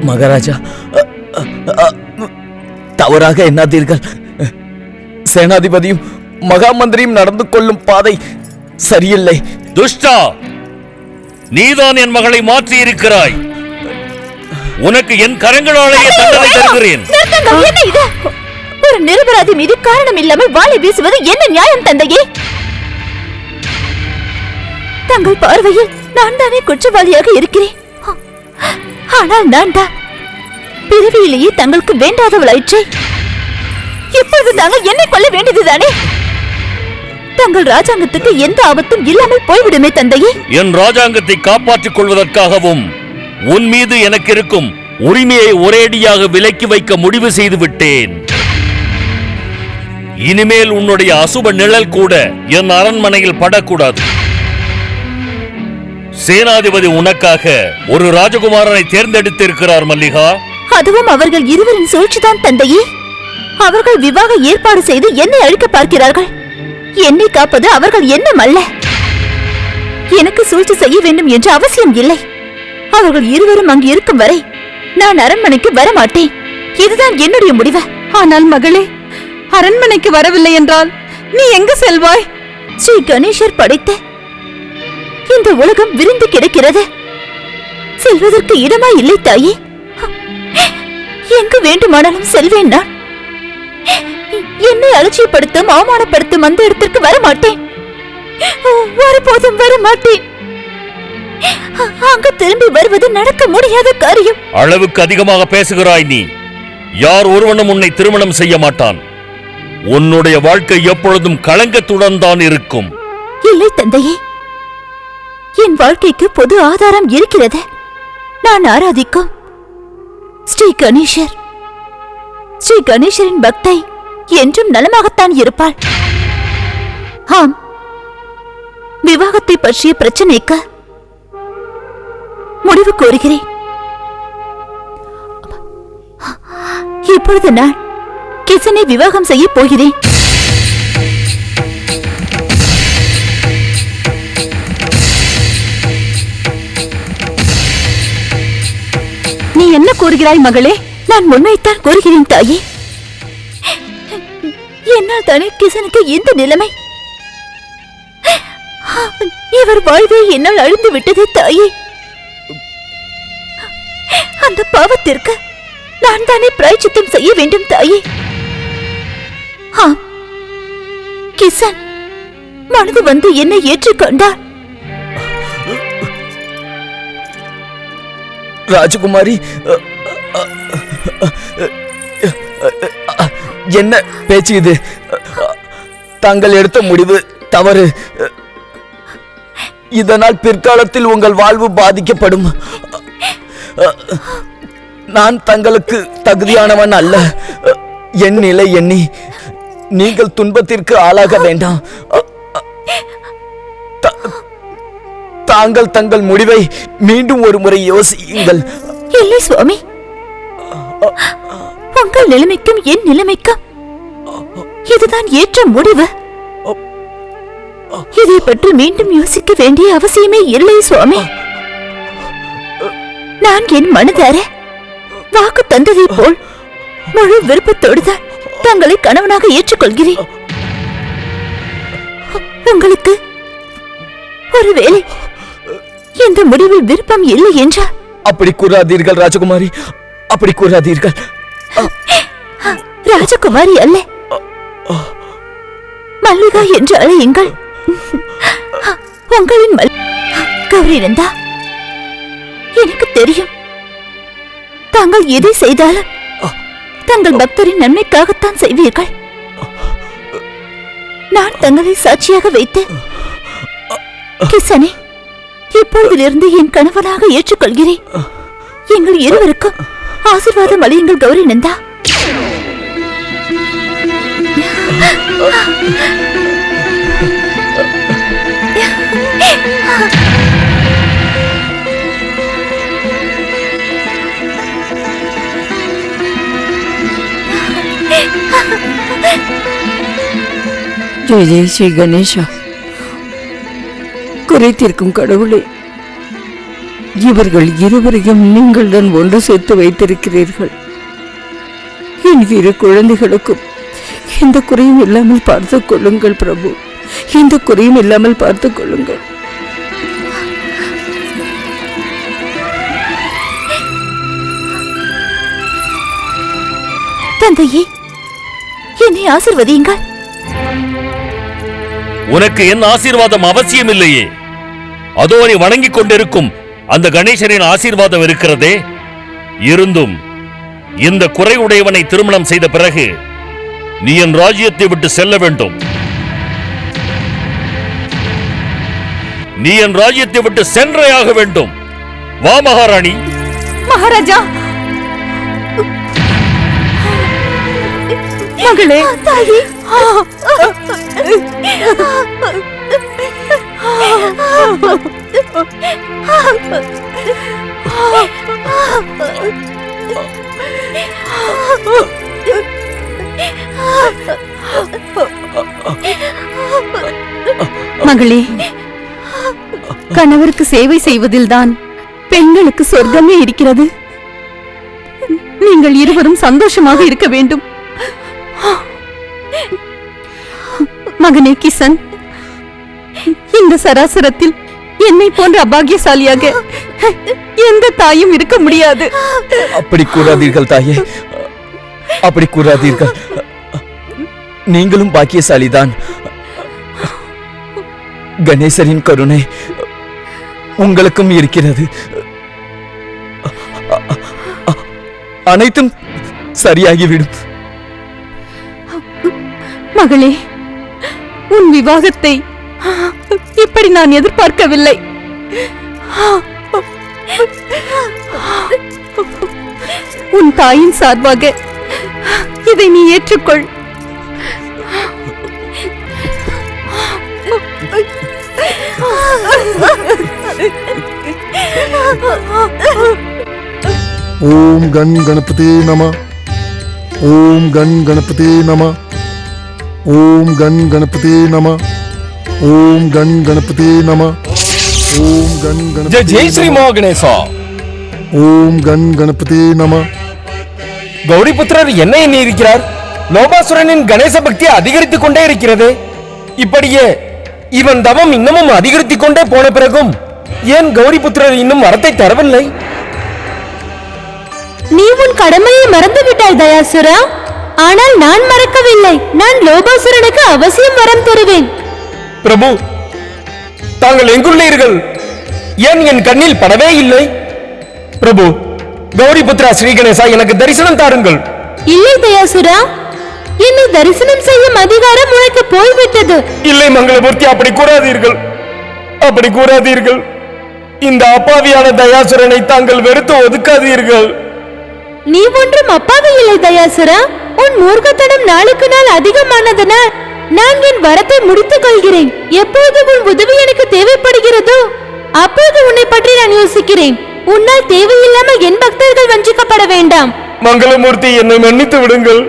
Speaker 7: மகாராஜா, தவறாக எண்ணாதீர்கள். சேனாதிபதியும் மகாமந்திரியும் நடந்து கொள்ளும் பாதை சரியில்லை.
Speaker 5: துஷ்டா, நீதான் என் மகளை மாற்றி இருக்கிறாய். உனக்கு என் கரங்களாலேயே தண்டனை தருகிறேன்.
Speaker 4: என்ன இது? ஒரு நிரபராதி மீது காரணம் இல்லாமல் வாளை வீசுவது என்ன நியாயம் தந்தையே? தங்கள் பார்வையில் நான் தானே குற்றவாளியாக இருக்கிறேன். ஆனால் நான் தான் பிறவியிலேயே தங்களுக்கு வேண்டாதவளாயிற்றே. இப்பொழுது தாங்கள் என்னை கொல்ல வேண்டியதுதானே? தங்கள் ராஜாங்கத்துக்கு எந்த ஆபத்தும் இல்லாமல் போய்விடுமே தந்தையே.
Speaker 5: என் ராஜாங்கத்தை காப்பாற்றிக் கொள்வதற்காகவும் உன் மீது எனக்கு இருக்கும் உரிமையை ஒரேடியாக விலக்கி வைக்க முடிவு செய்து விட்டேன். இனிமேல் உன்னுடைய அசுப நிழல் கூட என் அரண்மனையில் படக்கூடாது. சேனாதிபதி உனக்காக ஒரு ராஜகுமாரனை தேர்ந்தெடுத்திருக்கிறார் மல்லிகா.
Speaker 4: அதுவும் அவர்கள் இருவரின் சூழ்ச்சிதான் தந்தையே. அவர்கள் விவாக ஏற்பாடு செய்து என்னை அழிக்க பார்க்கிறார்கள். என்னை காப்பது அவர்கள் எண்ணம் அல்ல. எனக்கு சூழ்ச்சி செய்ய வேண்டும் என்ற அவசியம் இல்லை. அவர்கள் இருவரும் அங்கு இருக்கும் வரை நான் அரண்மனைக்கு வரமாட்டேன். இதுதான் என்னுடைய முடிவு.
Speaker 8: ஆனால் மகளே, அரண்மனைக்கு வரவில்லை என்றால் நீ எங்க செல்வாய்?
Speaker 4: ஸ்ரீ கணேசர் படைத்த இந்த உலகம் விரிந்து கிடக்கிறது. செல்வதற்கு இடமா இல்லை தாயே. எங்கு வேண்டுமானாலும் செல்வேன். நான் என்னை அலட்சியப்படுத்தும் அவமானப்படுத்தும் அந்த இடத்திற்கு வரமாட்டேன். ஒருபோதும் வரமாட்டேன். அங்கு திரும்பி வருவது நடக்க முடியாத காரியம்.
Speaker 5: அளவுக்கு அதிகமாக பேசுகிறாய் நீ. யார் ஒருவனும் உன்னை திருமணம் செய்ய மாட்டான். உன்னுடைய வாழ்க்கை எப்பொழுதும் களங்கத்துடன் தான் இருக்கும்.
Speaker 4: இல்லை தந்தையே, என் வாழ்க்கைக்கு பொது ஆதாரம் இருக்கிறது. நான் ஆராதிக்கும் ஸ்ரீ கணேசர். ஸ்ரீ கணேசரின் பக்தை என்றும் நலமாகத்தான் இருப்பாள். ஆம், விவாகத்தை பற்றிய பிரச்சனைக்கு முடிவு கோருகிறேன். இப்பொழுது நான் கிசனை விவாகம் செய்ய போகிறேன்.
Speaker 8: நீ என்ன கூறுகிறாய் மகளே?
Speaker 4: நான் உண்மைத்தான் கூறுகிறேன் தாயே. என்னால் தானே கிசனுக்கு இந்த நிலைமை. இவர் வாழ்வே என்னால் அழிந்து விட்டது தாயே. அந்த பாவத்திற்கு நான் தானே பிராயச்சித்தம் செய்ய வேண்டும் தாயே. ஆம், கிசன் மனது வந்து என்னை ஏற்றுக்கொண்டார்.
Speaker 7: ராஜகுமாரி, என்ன பேச்சு இது? தாங்கள் எடுத்த முடிவு தவறு. இதனால் பிற்காலத்தில் உங்கள் வாழ்வு பாதிக்கப்படும். நான் தங்களுக்கு தகுதியானவன் அல்ல. என் நிலை எண்ணி நீங்கள் துன்பத்திற்கு ஆளாக வேண்டாம். தாங்கள் தங்கள் முடிவை மீண்டும் ஒரு முறை யோசியுங்கள்.
Speaker 4: இல்லை சுவாமி, உங்கள் நிலைமைக்கும் என் நிலைமைக்கும் இதுதான் ஏற்ற முடிவு. இதை பற்றி மீண்டும் யோசிக்க வேண்டிய அவசியமே இல்லை சுவாமி. நான் என் மனதார வாக்கு தந்ததை போல் முழு விருப்பத்தோடுதான் தங்களை கணவனாக ஏற்றுக்கொள்கிறேன். உங்களுக்கு ஒருவேளை இந்த முடிவில் விருப்பம் இல்லை என்றால்
Speaker 7: அப்படி கூறாதீர்கள் ராஜகுமாரி, அப்படி கூறாதீர்கள்.
Speaker 4: ராஜகுமாரி அல்ல, மல்லிகா என்று அழையுங்கள். உங்களின் கௌரி நந்தா, எனக்கு தெரியும் தாங்கள் எதை செய்தாலும் தங்கள் பக்தரின் நன்மைக்காகத்தான் செய்வீர்கள். நான் தங்களை சாட்சியாக வைத்து கிசனை இப்பொழுதிலிருந்து என் கணவனாக ஏற்றுக்கொள்கிறேன். எங்கள் இருவருக்கும் ஆசீர்வாதம் அளியுங்கள் கௌரி நந்தா.
Speaker 8: ஜெய் ஜெய் ஸ்ரீ கணேஷா. குறைத்திருக்கும் கடவுளே, இவர்கள் இருவரையும் நீங்கள் தான் ஒன்று சேர்த்து வைத்திருக்கிறீர்கள். என் இரு குழந்தைகளுக்கும் எந்த குறையும் இல்லாமல் பார்த்துக் கொள்ளுங்கள் பிரபு, எந்த குறையும் இல்லாமல் பார்த்துக் கொள்ளுங்கள்.
Speaker 4: தந்தையே, என்னை ஆசிர்வதியுங்கள்.
Speaker 5: உனக்கு என் ஆசீர்வாதம் அவசியம் இல்லையே. அதோ நீ வணங்கிக் கொண்டிருக்கும் அந்த கணேசரின் ஆசீர்வாதம் இருக்கிறதே. இருந்தும் இந்த குறையுடையவனை திருமணம் செய்த பிறகு நீ என் ராஜ்யத்தை விட்டு செல்ல வேண்டும். நீ என் ராஜ்யத்தை விட்டு சென்றே ஆக வேண்டும். வா மகாராணி.
Speaker 4: மகாராஜா, மகளே, தாயி, மகளே, கணவருக்கு சேவை செய்வதில்தான் பெண்களுக்கு சொர்க்கமே இருக்கிறது. நீங்கள் இருவரும் சந்தோஷமாக இருக்க வேண்டும். மகனே கிசன், இந்த சராசரத்தில் என்னை போன்ற அபாகியசாலியாக எந்த தாயும் இருக்க முடியாது.
Speaker 7: அப்படி கூறாதீர்கள் தாயே, அப்படி கூறாதீர்கள். நீங்களும் பாக்கியசாலிதான். கணேசரின் கருணை உங்களுக்கும் இருக்கிறது. அனைத்தும் சரியாகிவிடும்.
Speaker 4: மகளே, உன் விவாகத்தை இப்படி நான் எதிர்பார்க்கவில்லை. உன் தாயின் சார்பாக இதை நீ ஏற்றுக்கொள்.
Speaker 2: ஓம் கண் கணபதி நம. ஓம் கண் கணபதி நம. ஓம் கண் கணபதி நம. ஓம் கண் கணபதி நம. ஓம் கண்
Speaker 1: ஜெய் ஜெய் ஸ்ரீ
Speaker 2: கணபதி
Speaker 1: மகாகணேசா.
Speaker 2: ஓம் கண் கணபதி நம.
Speaker 1: கௌரிபுத்திரர் என்ன எண்ணி இருக்கிறார்? லோபாசுரனின் கணேச பக்தி அதிகரித்துக் கொண்டே இருக்கிறது. இப்படியே இவன் தவம் இன்னமும் அதிகரித்துக் கொண்டே போன பிறகும் ஏன் கௌரிபுத்திரர் இன்னும் வரத்தை தரவில்லை?
Speaker 4: நீ உன் கடமையை மறந்து விட்டாய் தயாசுரா. ஆனால் நான் மறக்கவில்லை. நான் லோபாசுரனுக்கு அவசியம் வரம் தருவேன்.
Speaker 1: பிரபு, தாங்கள் எங்குள்ளீர்கள்? ஏன் என் கண்ணில் படவே இல்லை? பிரபு, கௌரிபுத்ரா ஸ்ரீ கணேசா, எனக்கு தரிசனம் தாருங்கள்.
Speaker 4: இல்லை தயாசுரா, என்னை தரிசனம் செய்யும் அதிகாரம் உனக்கு போய்விட்டது.
Speaker 1: இல்லை மங்களமூர்த்தி, அப்படி கூறாதீர்கள், அப்படி கூறாதீர்கள். இந்த அப்பாவியான தயாசுரனை தாங்கள் வெறுத்து ஒதுக்காதீர்கள்.
Speaker 4: நீ ஒன்றும் அப்பாவி இல்லை தயாசுரா. உன் மூர்க்கத்தனம் நாளுக்கு நாள் அதிகமானதனால் நான் என் வரத்தை முடித்துக் கொள்கிறேன். எப்போது உன் உதவி எனக்கு தேவைப்படுகிறதோ அப்போது உன்னை பற்றி நான் யோசிக்கிறேன். உன்னால் தேவையில்லாமல் என் பக்தர்கள் வஞ்சிக்கப்பட வேண்டாம்.
Speaker 1: மங்களமூர்த்தி, என்னை மன்னித்து விடுங்கள்,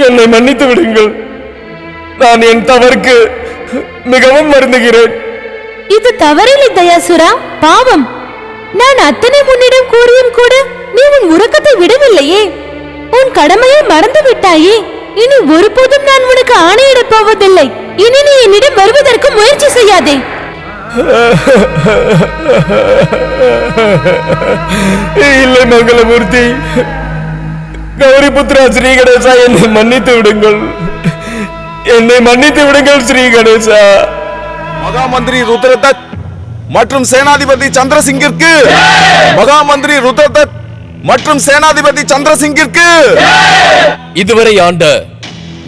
Speaker 1: என்னை மன்னித்து விடுங்கள். நான் என் தவறுக்கு மிகவும் வருந்துகிறேன்.
Speaker 4: இது தவறில்லை தயாசுரா, பாவம். நான் அத்தனை உன்னிடம் கூறியும் கூட நீ உன் உறக்கத்தை விடவில்லையே. உன் கடமையை மறந்து விட்டாயே. இனி ஒருபோதும் நான் உனக்கு ஆணையிடப் போவதில்லை. இனி நீ என்னிடம் வருவதற்கு முயற்சி செய்யாதே.
Speaker 1: இல்லை மங்களமூர்த்தி, கௌரிபுத்ரா ஸ்ரீ கணேசா, என்னை மன்னித்து விடுங்கள், என்னை மன்னித்து விடுங்கள் ஸ்ரீ கணேசா.
Speaker 6: மகா மந்திரி ருத்ரதத் மற்றும் சேனாதிபதி சந்திரசிங்கிற்கு, மகா மந்திரி ருத்ரதத் மற்றும் சேனாதிபதி சந்திரசிங்கிற்கு.
Speaker 3: இதுவரை ஆண்ட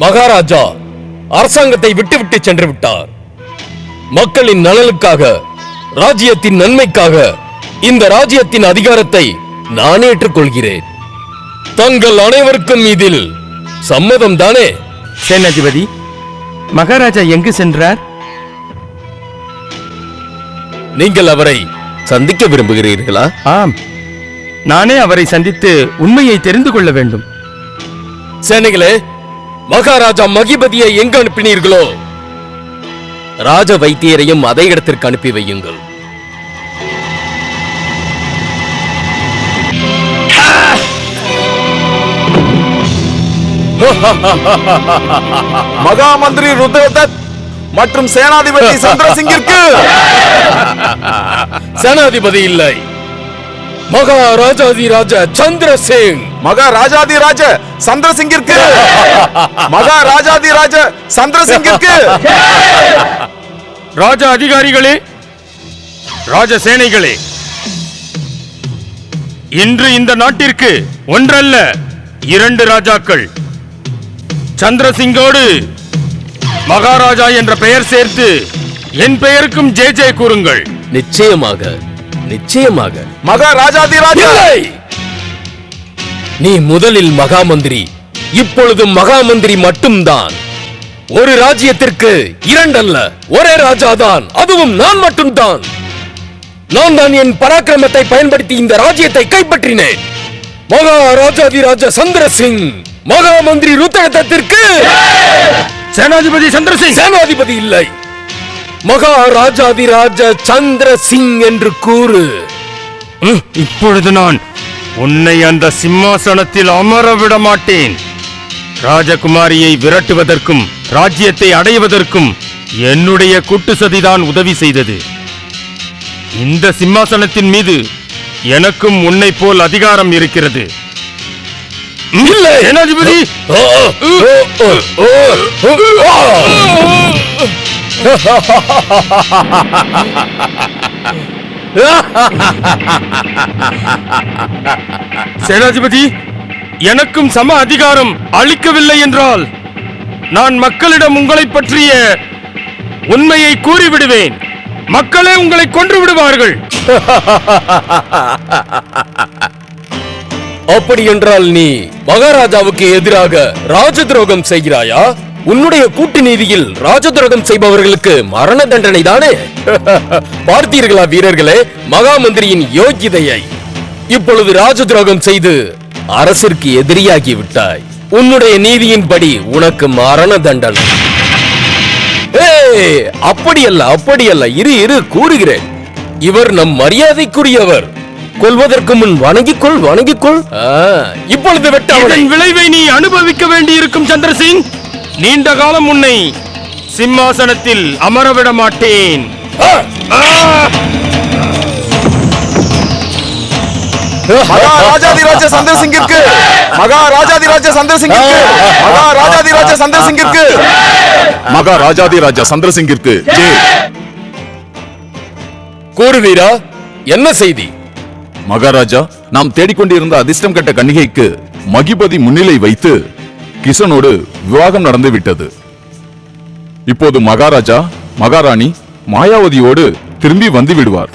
Speaker 3: மகாராஜா அரசாங்கத்தை விட்டு சென்று விட்டார். மக்களின் நலனுக்காக, ராஜ்யத்தின் நன்மைக்காக இந்த ராஜ்யத்தின் அதிகாரத்தை நான் ஏற்றுக்கொள்கிறேன். தங்கள் அனைவருக்கும் இதில் சம்மதம் தானே?
Speaker 9: சேனாதிபதி, மகாராஜா எங்கு சென்றார்?
Speaker 3: நீங்கள் அவரை சந்திக்க விரும்புகிறீர்களா?
Speaker 9: ஆம், நானே அவரை சந்தித்து உண்மையை தெரிந்து கொள்ள வேண்டும்.
Speaker 3: சேனைகளே, மகாராஜா மகிபதியை எங்கு அனுப்பினீர்களோ
Speaker 10: ராஜ வைத்தியரையும் அதே இடத்திற்கு அனுப்பி வையுங்கள்.
Speaker 6: மகா மந்திரி ருத்ரதத் மற்றும் சேனாதிபதி சந்திரசிங்கிற்கு
Speaker 10: சேனாதிபதி இல்லை, மகாராஜாதிராஜ சந்திரசிங்.
Speaker 6: மகாராஜாதிராஜ சந்திரசிங்கிற்கு மகாராஜாதிராஜ சந்திரசிங்கிற்கு
Speaker 3: ராஜ அதிகாரிகளே, ராஜ சேனைகளே, இன்று இந்த நாட்டிற்கு ஒன்றல்ல 2 ராஜாக்கள். சந்திரசிங்கோடு மகாராஜா என்ற பெயர் சேர்த்து என் பெயருக்கும் ஜே ஜே கூறுங்கள்.
Speaker 10: நிச்சயமாக, நிச்சயமாக.
Speaker 6: மகாராஜாதிராஜ.
Speaker 10: நீ முதலில் மகாமந்திரி, இப்பொழுது மகாமந்திரி மட்டும்தான். ஒரு ராஜ்யத்திற்கு 2 அல்ல, ஒரே ராஜாதான், அதுவும் நான் மட்டும்தான். நான் தான் என் பராக்கிரமத்தை பயன்படுத்தி இந்த ராஜ்யத்தை கைப்பற்றினேன். மகாராஜாதிராஜ சந்திரசிங் மகாமந்திரி ருத்ரதத்திற்கு
Speaker 3: சேனாதிபதி சந்திரசிங்.
Speaker 10: சேனாதிபதி இல்லை, மகாராஜாதிராஜ சந்திரசிங் என்று கூறு.
Speaker 3: இப்பொழுது நான் உன்னை அந்த சிம்மாசனத்தில் அமர விட மாட்டேன். ராஜகுமாரியை விரட்டுவதற்கும் ராஜ்யத்தை அடைவதற்கும் என்னுடைய கூட்டு சதிதான் உதவி செய்தது. இந்த சிம்மாசனத்தின் மீது எனக்கும் உன்னை போல் அதிகாரம் இருக்கிறது.
Speaker 10: இல்லை
Speaker 3: சேனாதிபதி. சேனாதிபதி, எனக்கும் சம அதிகாரம் அளிக்கவில்லை என்றால் நான் மக்களிடம் உங்களை பற்றிய உண்மையை கூறிவிடுவேன். மக்களே உங்களை கொன்று விடுவார்கள்.
Speaker 10: அப்படி என்றால் நீ மகாராஜாவுக்கு எதிராக ராஜ துரோகம் செய்கிறாயா? உன்னுடைய கூட்டு நீதியில் ராஜ துரோகம் செய்பவர்களுக்கு மரண தண்டனை தானே? பார்த்தீர்களா வீரர்களே மகாமந்திரியின் யோகிதையை? இப்பொழுது ராஜ துரோகம் செய்து அரசிற்கு எதிரியாகி விட்டாய். உன்னுடைய நீதியின்படி உனக்கு மரண தண்டனை. அப்படியல்ல, இரு கூறுகிறேன். இவர் நம் மரியாதைக்குரியவர். கொல்வதற்கு முன் வணங்கிக்கொள். இப்பொழுது
Speaker 3: இதன் விளைவை நீ அனுபவிக்க வேண்டியிருக்கும் சந்திரசிங். நீண்ட காலம் உன்னை சிம்மாசனத்தில் அமரவிட மாட்டேன்.
Speaker 6: மகாராஜாதிராஜ சந்திரசிங்கிற்கு மகாராஜாதிராஜ சந்திரசிங்கிற்கு மகாராஜாதிராஜ சந்திரசிங்கிற்கு மகாராஜாதிராஜ சந்திரசிங்கிற்கு ஜே.
Speaker 10: கூறுவீரா, என்ன செய்தி?
Speaker 6: மகாராஜா, நாம் தேடிக்கொண்டிருந்த அதிர்ஷ்டம் கட்ட கன்னிகைக்கு மகிபதி முன்னிலை வைத்து கிஷனோடு விவாகம் நடந்து விட்டது. இப்போது மகாராஜா மகாராணி மாயாவதியோடு திரும்பி வந்து விடுவார்.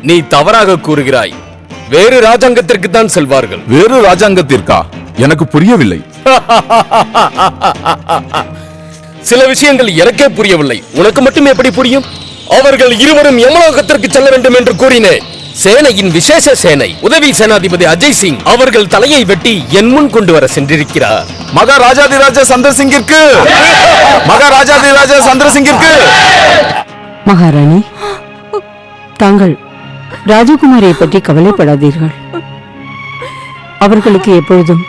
Speaker 10: நீ தவறாக கூறுகிறாய். வேறு ராஜாங்கத்திற்கு தான் செல்வார்கள்.
Speaker 6: வேறு ராஜாங்கத்திற்கா? எனக்கு புரியவில்லை.
Speaker 10: சில விஷயங்கள் எனக்கே புரியவில்லை, உனக்கு மட்டும் எப்படி புரியும்? அவர்கள் இருவரும் யமலோகத்திற்கு செல்ல வேண்டும் என்று கூறினேன். சேனையின் விசேஷ சேனை உதவி சேனாதிபதி அஜய் சிங் அவர்கள் தலையை வெட்டி என் முன் கொண்டு வர சென்றிருக்கிறார்.
Speaker 6: மகாராஜாதிராஜ சந்திரசிங்கிற்கு மகாராஜாதிராஜ சந்திரசிங்கிற்கு.
Speaker 8: மகாராணி, தாங்கள் ராஜகுமாரியை பற்றி கவலைப்படாதீர்கள். அவர்களுக்கு எப்பொழுதும்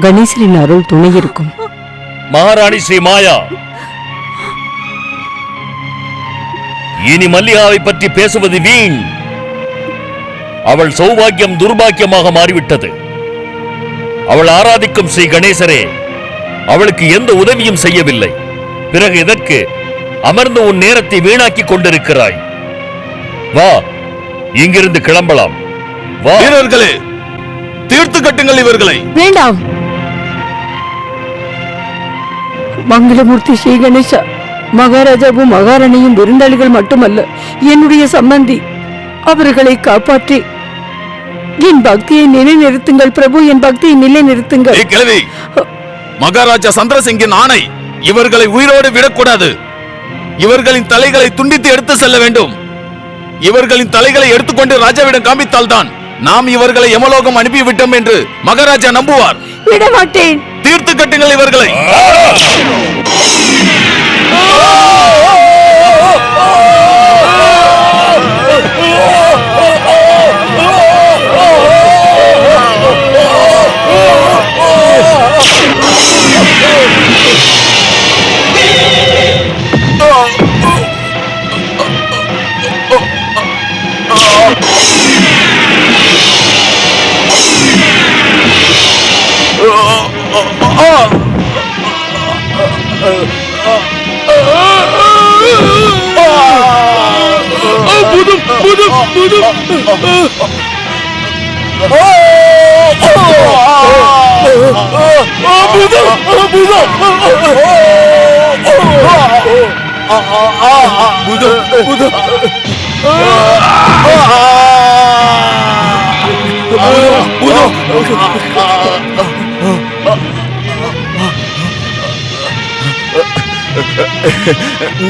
Speaker 8: கணேசரின் அருள் துணை இருக்கும்.
Speaker 5: மகாராணி ஸ்ரீ மாயா, இனி மல்லிகாவை பற்றி பேசுவது வீண். அவள் சௌபாக்கியம் துர்பாக்கியமாக மாறிவிட்டது. அவள் ஆராதிக்கும் ஸ்ரீ கணேசரே அவளுக்கு எந்த உதவியும் செய்யவில்லை. பிறகு எதற்கு அமர்ந்து உன் நேரத்தை வீணாக்கி கொண்டிருக்கிறாய்? வா, இங்கிருந்து கிளம்பலாம். வா.
Speaker 6: வீரர்களே, தீர்த்து கட்டுங்கள் இவர்களை.
Speaker 8: வேண்டாம். மங்களமூர்த்தி ஸ்ரீ கணேசா, மகாராஜாவும் மகாராணியும் விருந்தாளிகள் மட்டுமல்ல, என்னுடைய சம்பந்தி. அவர்களை காப்பாற்றி என் பக்தியை நிலைநிறுத்துங்கள் பிரபு, என் பக்தியை நிலைநிறுத்துங்கள்.
Speaker 6: கிழவி, மகாராஜா சந்திரசிங்கின் ஆணை, இவர்களை உயிரோடு விடக்கூடாது. இவர்களின் தலைகளை துண்டித்து எடுத்து செல்ல வேண்டும். இவர்களின் தலைகளை எடுத்துக்கொண்டு ராஜாவிடம் காமித்தால் தான் நாம் இவர்களை யமலோகம் அனுப்பிவிட்டோம் என்று மகாராஜா நம்புவார்.
Speaker 8: விடமாட்டேன்.
Speaker 6: தீர்த்து கட்டுங்கள் இவர்களை.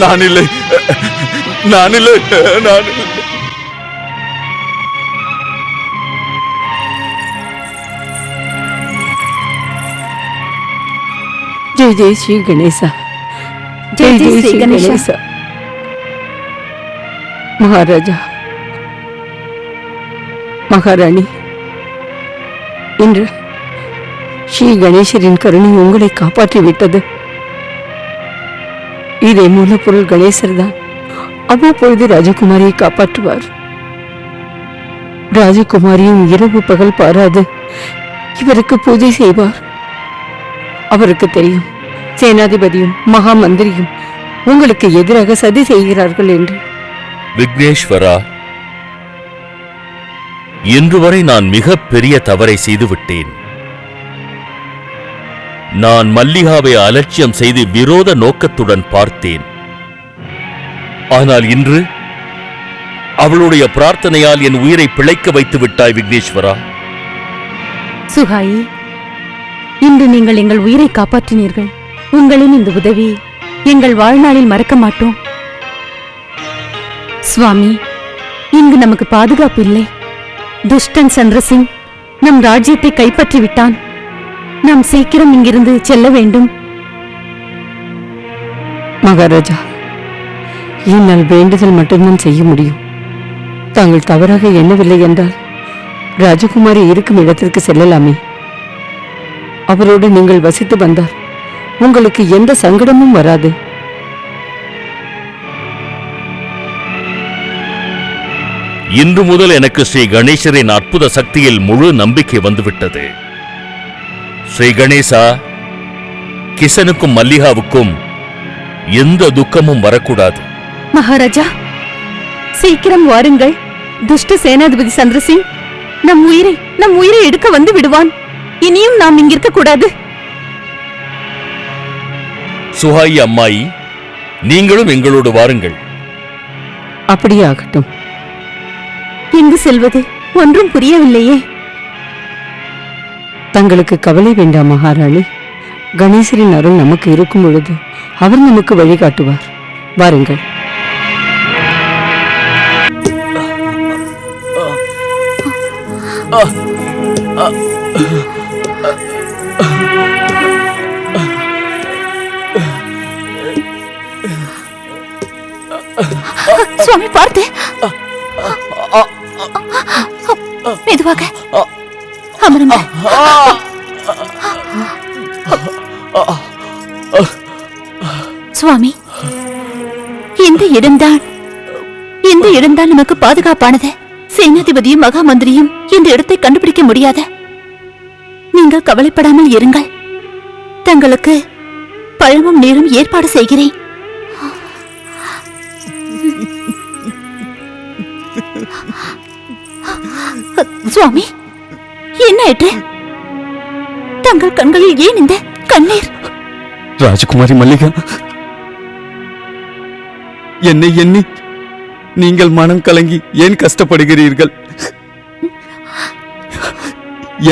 Speaker 6: நானில்லை.
Speaker 8: ஜெய் ஜெய் ஸ்ரீ கணேசா. ஜெய் ஜெய் ஸ்ரீ கணேசா. மகாராஜா, மகாராணி, இன்று ஸ்ரீ கணேசரின் கருணை உங்களை காப்பாற்றி விட்டது. இதே மூலப்பொருள் கணேசர் தான் அவ்வப்பொழுது ராஜகுமாரியை காப்பாற்றுவார். ராஜகுமாரியும் இரவு பகல் பாராது இவருக்கு பூஜை செய்வார். அவருக்கு தெரியும் சேனாதிபதியும் மகா மந்திரியும் உங்களுக்கு எதிராக சதி செய்கிறார்கள் என்று.
Speaker 5: விக்னேஸ்வரா, இன்று வரை நான் மிக பெரிய தவறை செய்துவிட்டேன். நான் மல்லிகாவை அலட்சியம் செய்து விரோத நோக்கத்துடன் பார்த்தேன். ஆனால் இன்று அவளுடைய பிரார்த்தனையால் என் உயிரை பிழைக்க வைத்து விட்டாய் விக்னேஸ்வரா.
Speaker 4: சுகாயி, இன்று நீங்கள் எங்கள் உயிரை காப்பாற்றினீர்கள். உங்களின் இந்த உதவி எங்கள் வாழ்நாளில் மறக்க மாட்டோம். சுவாமி, இங்கு நமக்கு பாதுகாப்பு இல்லை. துஷ்டன் சந்திரசிங் நம் ராஜ்யத்தை கைப்பற்றி விட்டான். நாம் சீக்கிரம் இங்கிருந்து செல்ல வேண்டும்.
Speaker 8: மகாராஜா, என்னால் வேண்டுதல் மட்டும்தான் செய்ய முடியும். தாங்கள் தவறாக எண்ணவில்லை என்றால் ராஜகுமாரி இருக்கும் இடத்திற்கு செல்லலாமே. அவரோடு நீங்கள் வசித்து வந்தால் உங்களுக்கு எந்த சங்கடமும் வராது.
Speaker 5: இன்று முதல் எனக்கு ஸ்ரீ கணேசரின் அற்புத சக்தியில் முழு நம்பிக்கை வந்துவிட்டது. ஸ்ரீ கணேசா, கிஷனுக்கும் மல்லிகாவுக்கும் எந்த துக்கமும் வரக்கூடாது.
Speaker 4: மகாராஜா, சீக்கிரம் வாருங்கள். துஷ்ட சேனாதிபதி சந்திரசிங் நம் உயிரை எடுக்க வந்து விடுவான். இனியும் நாம் இங்கிருக்க கூடாது.
Speaker 5: சுஹாயி அம்மாயி, நீங்களும் எங்களோடு வாருங்கள்.
Speaker 8: அப்படியே ஆகட்டும்.
Speaker 4: எங்கு செல்வது ஒன்றும் புரியவில்லையே.
Speaker 8: தங்களுக்கு கவலை வேண்டாம் மகாராணி. கணேசரின் அருள் நமக்கு இருக்கும் பொழுது அவர் நமக்கு வழிகாட்டுவார். வாருங்கள்.
Speaker 4: சுவாமி, பார்த்து. மெதுவாக அமருங்கள். சுவாமி, இந்த இடம்தான் நமக்கு பாதுகாப்பானது. சேனாதிபதியும் மகா மந்திரியும் இந்த இடத்தை கண்டுபிடிக்க முடியாத. நீங்கள் கவலைப்படாமல் இருங்கள். தங்களுக்கு பழமும் நீரும் ஏற்பாடு செய்கிறேன். சுவாமி, என்ன ஆயிற்று? தங்கள் கண்களில் ஏன் இந்த கண்ணீர்?
Speaker 6: ராஜகுமாரி மல்லிகா, என்னை எண்ணி நீங்கள் மனம் கலங்கி ஏன் கஷ்டப்படுகிறீர்கள்?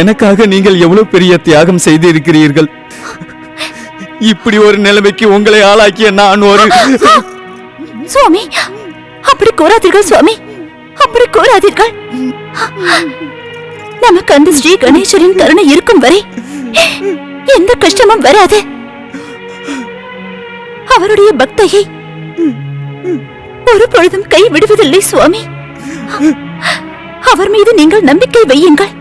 Speaker 6: எனக்காக நீங்கள் எவ்வளவு பெரிய தியாகம் செய்திருக்கிறீர்கள். இப்படி ஒரு நிலைமைக்கு உங்களை ஆளாக்கிய நான் ஒரு...
Speaker 4: சுவாமி, அப்படி கூறாதீர்கள். சுவாமி, அப்படி கூறாதீர்கள். நமக்கு அந்த ஸ்ரீ கணேசரின் கருணை இருக்கும் வரை எந்த கஷ்டமும் வராது. அவருடைய பக்தையை ஒரு பொழுதும் கை விடுவதில்லை. சுவாமி, அவர் மீது நீங்கள் நம்பிக்கை வையுங்கள்.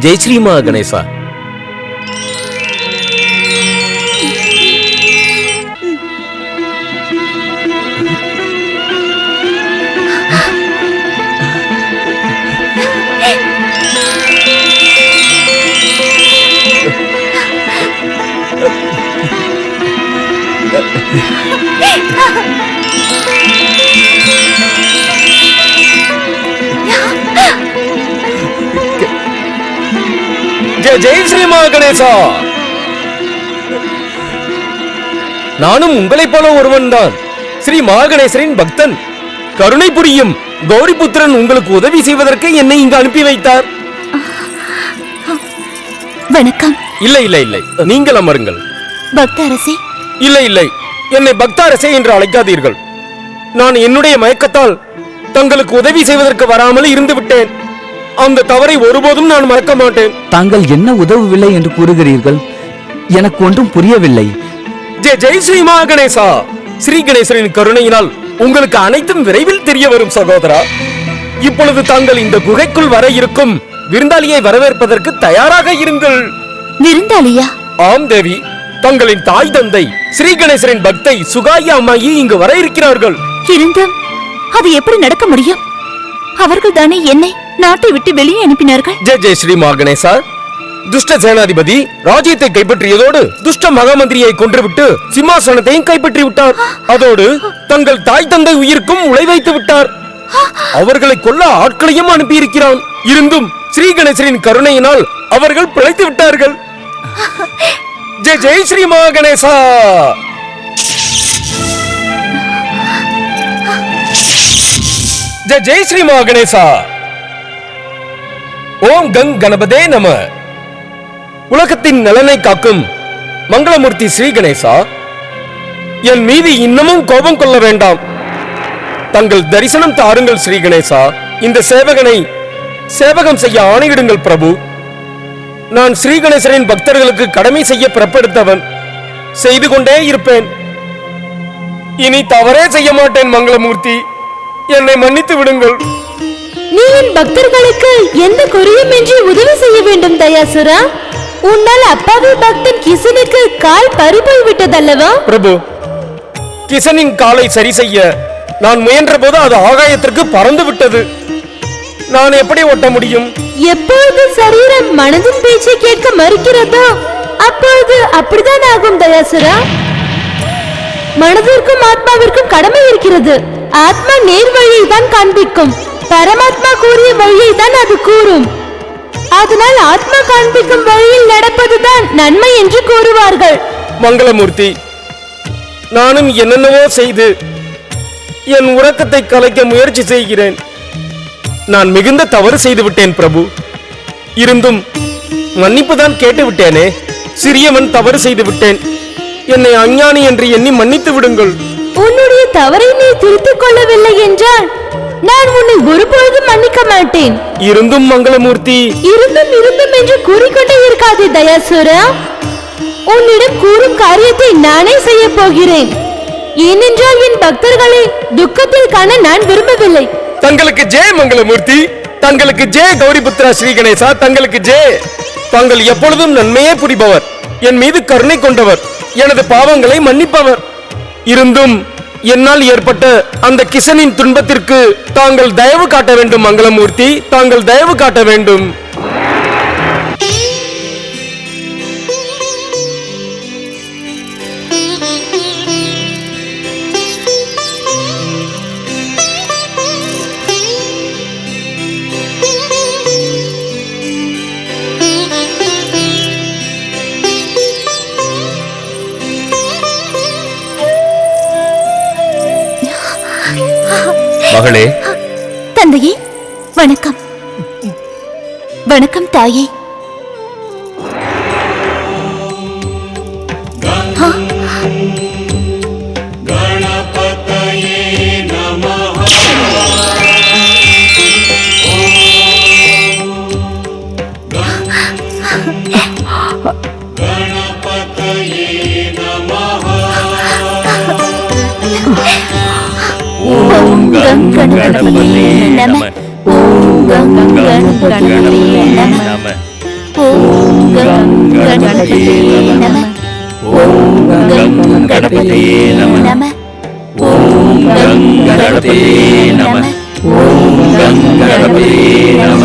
Speaker 10: ஜெய் ஸ்ரீமா கணேசா. ஜெய ஜெய ஸ்ரீ மகாகணேசா. நானும் உங்களைப் போல ஒருவன் தான், ஸ்ரீ மகாகணேசரின் பக்தன். கருணை புரியும் கௌரிபுத்திரன் உங்களுக்கு உதவி செய்வதற்கு என்னை இங்கு அனுப்பி வைத்தார்.
Speaker 4: வணக்கம்.
Speaker 10: இல்லை இல்லை இல்லை, நீங்கள் அமருங்கள்.
Speaker 4: பக்தரசே.
Speaker 10: இல்லை இல்லை, என்னை பக்தாரசே என்று அழைக்காதீர்கள். நான் என்னுடைய மயக்கத்தால் தங்களுக்கு உதவி செய்வதற்கு வராமல் இருந்து விட்டேன். அந்த தவறை ஒருபோதும் நான் மறக்க மாட்டேன்.
Speaker 7: தாங்கள் என்ன உதவவில்லை என்று கூறுகிறீர்கள்? எனக்கு ஒன்றும் புரியவில்லை.
Speaker 10: ஜெய் ஜெய் ஸ்ரீ மகாகணேசா. ஸ்ரீ கணேசரின் கருணையினால் உங்களுக்கு அனைத்தும் விரைவில் தெரிய வரும் சகோதரா. இப்பொழுது தாங்கள் இந்த குகைக்குள் வர இருக்கும் விருந்தாளியை வரவேற்பதற்கு தயாராக இருங்கள்.
Speaker 4: விருந்தாளியா?
Speaker 10: ஆம் தேவி, தங்களின் தாய் தந்தை ஸ்ரீ கணேசரின் பக்தை சுகாயா அம்மாயி இங்கு வர இருக்கிறார்கள்.
Speaker 4: இருந்தும் அது எப்படி நடக்க முடியும்? அவர்கள் தானே என்னை நாட்டை விட்டு வெளியே அனுப்பினார்கள்.
Speaker 10: ஜெய் ஜெய் ஸ்ரீ மகாகணேசா. துஷ்ட சேனாதிபதி ராஜ்யத்தை கைப்பற்றியதோடு துஷ்ட மகாமந்திரியை கொன்றுவிட்டு சிம்மாசனத்தையும் கைப்பற்றி விட்டார். அதோடு தங்கள் தாய் தந்தை உயிருக்கும் உலை வைத்து விட்டார். அவர்களை கொல்ல ஆட்களையும் அனுப்பியிருக்கிறான். இருந்தும் ஸ்ரீ கணேசரின் கருணையினால் அவர்கள் பிழைத்து விட்டார்கள். ஜெய் ஜெய் ஸ்ரீ மகாகணேசா. ஜெய் ஜெய் ஸ்ரீ மகாகணேசா. ஓம் கங் கணபதே நம. உலகத்தின் நலனை காக்கும் மங்களமூர்த்தி ஸ்ரீ கணேசா, என் மீது இன்னமும் கோபம் கொள்ள வேண்டாம். தங்கள் தரிசனம் தாருங்கள் ஸ்ரீ கணேசா. இந்த சேவகனை சேவகம் செய்ய ஆணையிடுங்கள் பிரபு. நான் ஸ்ரீ கணேசரின் பக்தர்களுக்கு கடமை செய்ய பிறப்பெடுத்தவன். செய்து கொண்டே இருப்பேன். இனி தவறே செய்ய மாட்டேன். மங்களமூர்த்தி, என்னை மன்னித்து விடுங்கள்.
Speaker 4: நீ என் பக்தர்களுக்கு எந்த குறையுமின்றி உதவி செய்ய வேண்டும் தயாசுரா. உன்னால் அப்பாவி பக்தன் கிசனுக்கு கால் பறிபோய் விட்டதல்லவா?
Speaker 10: பிரபு, கிசனின் காலை சரி செய்ய நான் முயன்ற போது அது ஆகாயத்திற்கு பறந்து விட்டது. நான் எப்படி ஓட்ட முடியும்?
Speaker 4: எப்பொழுது சரீரம் மனதின் பேச்சை கேட்க மறுக்கிறதோ அப்பொழுது அப்படிதான் ஆகும் தயாசுரா. மனதிற்கும் ஆத்மாவிற்கும் கடமை இருக்கிறது. ஆத்மா நேர் வழியை தான் காண்பிக்கும், பரமாத்மா கூறிய வழியை தான் அது கூறும். அதனால் ஆத்மா காண்பிக்கும் வழியில் நடப்பதுதான் நன்மை என்று கூறுவார்கள்.
Speaker 10: மங்களமூர்த்தி, நானும் என்னென்னவோ செய்து என் உறக்கத்தை கலைக்க முயற்சி செய்கிறேன். நான் மிகுந்த தவறு செய்து விட்டேன் பிரபு. இருந்தும் மன்னிப்பு தான் கேட்டு விட்டேனே. சிறியவன் தவறு செய்து விட்டேன். என்னை அஞ்ஞானி என்று எண்ணி மன்னித்து விடுங்கள்.
Speaker 4: உன்னுடைய தவறை நீ திருத்திக் கொள்ளவில்லை என்றால் நான் உன்னை ஒருபொழுதும் மன்னிக்க மாட்டேன்.
Speaker 10: இருந்தும் மங்களமூர்த்தி,
Speaker 4: இருந்தும் இருந்தும் என்று கூறிக்கொண்டே இருக்காதே தயாசுரா. உன்னிடம் கூறும் காரியத்தை நானே செய்ய போகிறேன். ஏனென்றால் என் பக்தர்களை துக்கத்தில் காண நான் விரும்பவில்லை.
Speaker 10: தங்களுக்கு ஜெய் மங்களமூர்த்தி. தங்களுக்கு ஜெய் கௌரிபுத்ரா ஸ்ரீ கணேசா. தங்களுக்கு ஜெய். தாங்கள் எப்பொழுதும் நன்மையே புரிபவர், என் மீது கருணை கொண்டவர், எனது பாவங்களை மன்னிப்பவர். இருந்தும் என்னால் ஏற்பட்ட அந்த கிசனின் துன்பத்திற்கு தாங்கள் தயவு காட்ட வேண்டும் மங்களமூர்த்தி. தாங்கள் தயவு காட்ட வேண்டும்.
Speaker 5: மகளே.
Speaker 4: தந்தையே வணக்கம். வணக்கம் தாயே. ஓம் கங் கணபதியே நம. ஓம் கங் கணபதியே நம. ஓம் கங் கணபதியே நம. ஓம் கங் கணபதியே நம. ஓம் கங் கணபதியே நம. ஓம் கங் கணபதியே நம.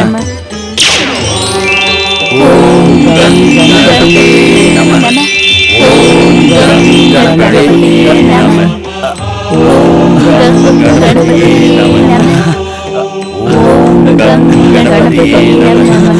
Speaker 4: ஓம் கங் கணபதியே நம. ஓம் கங் கணபதியே நம. ஓம் கங் கணபதியே நம. ஓம் கங் கணபதியே நம.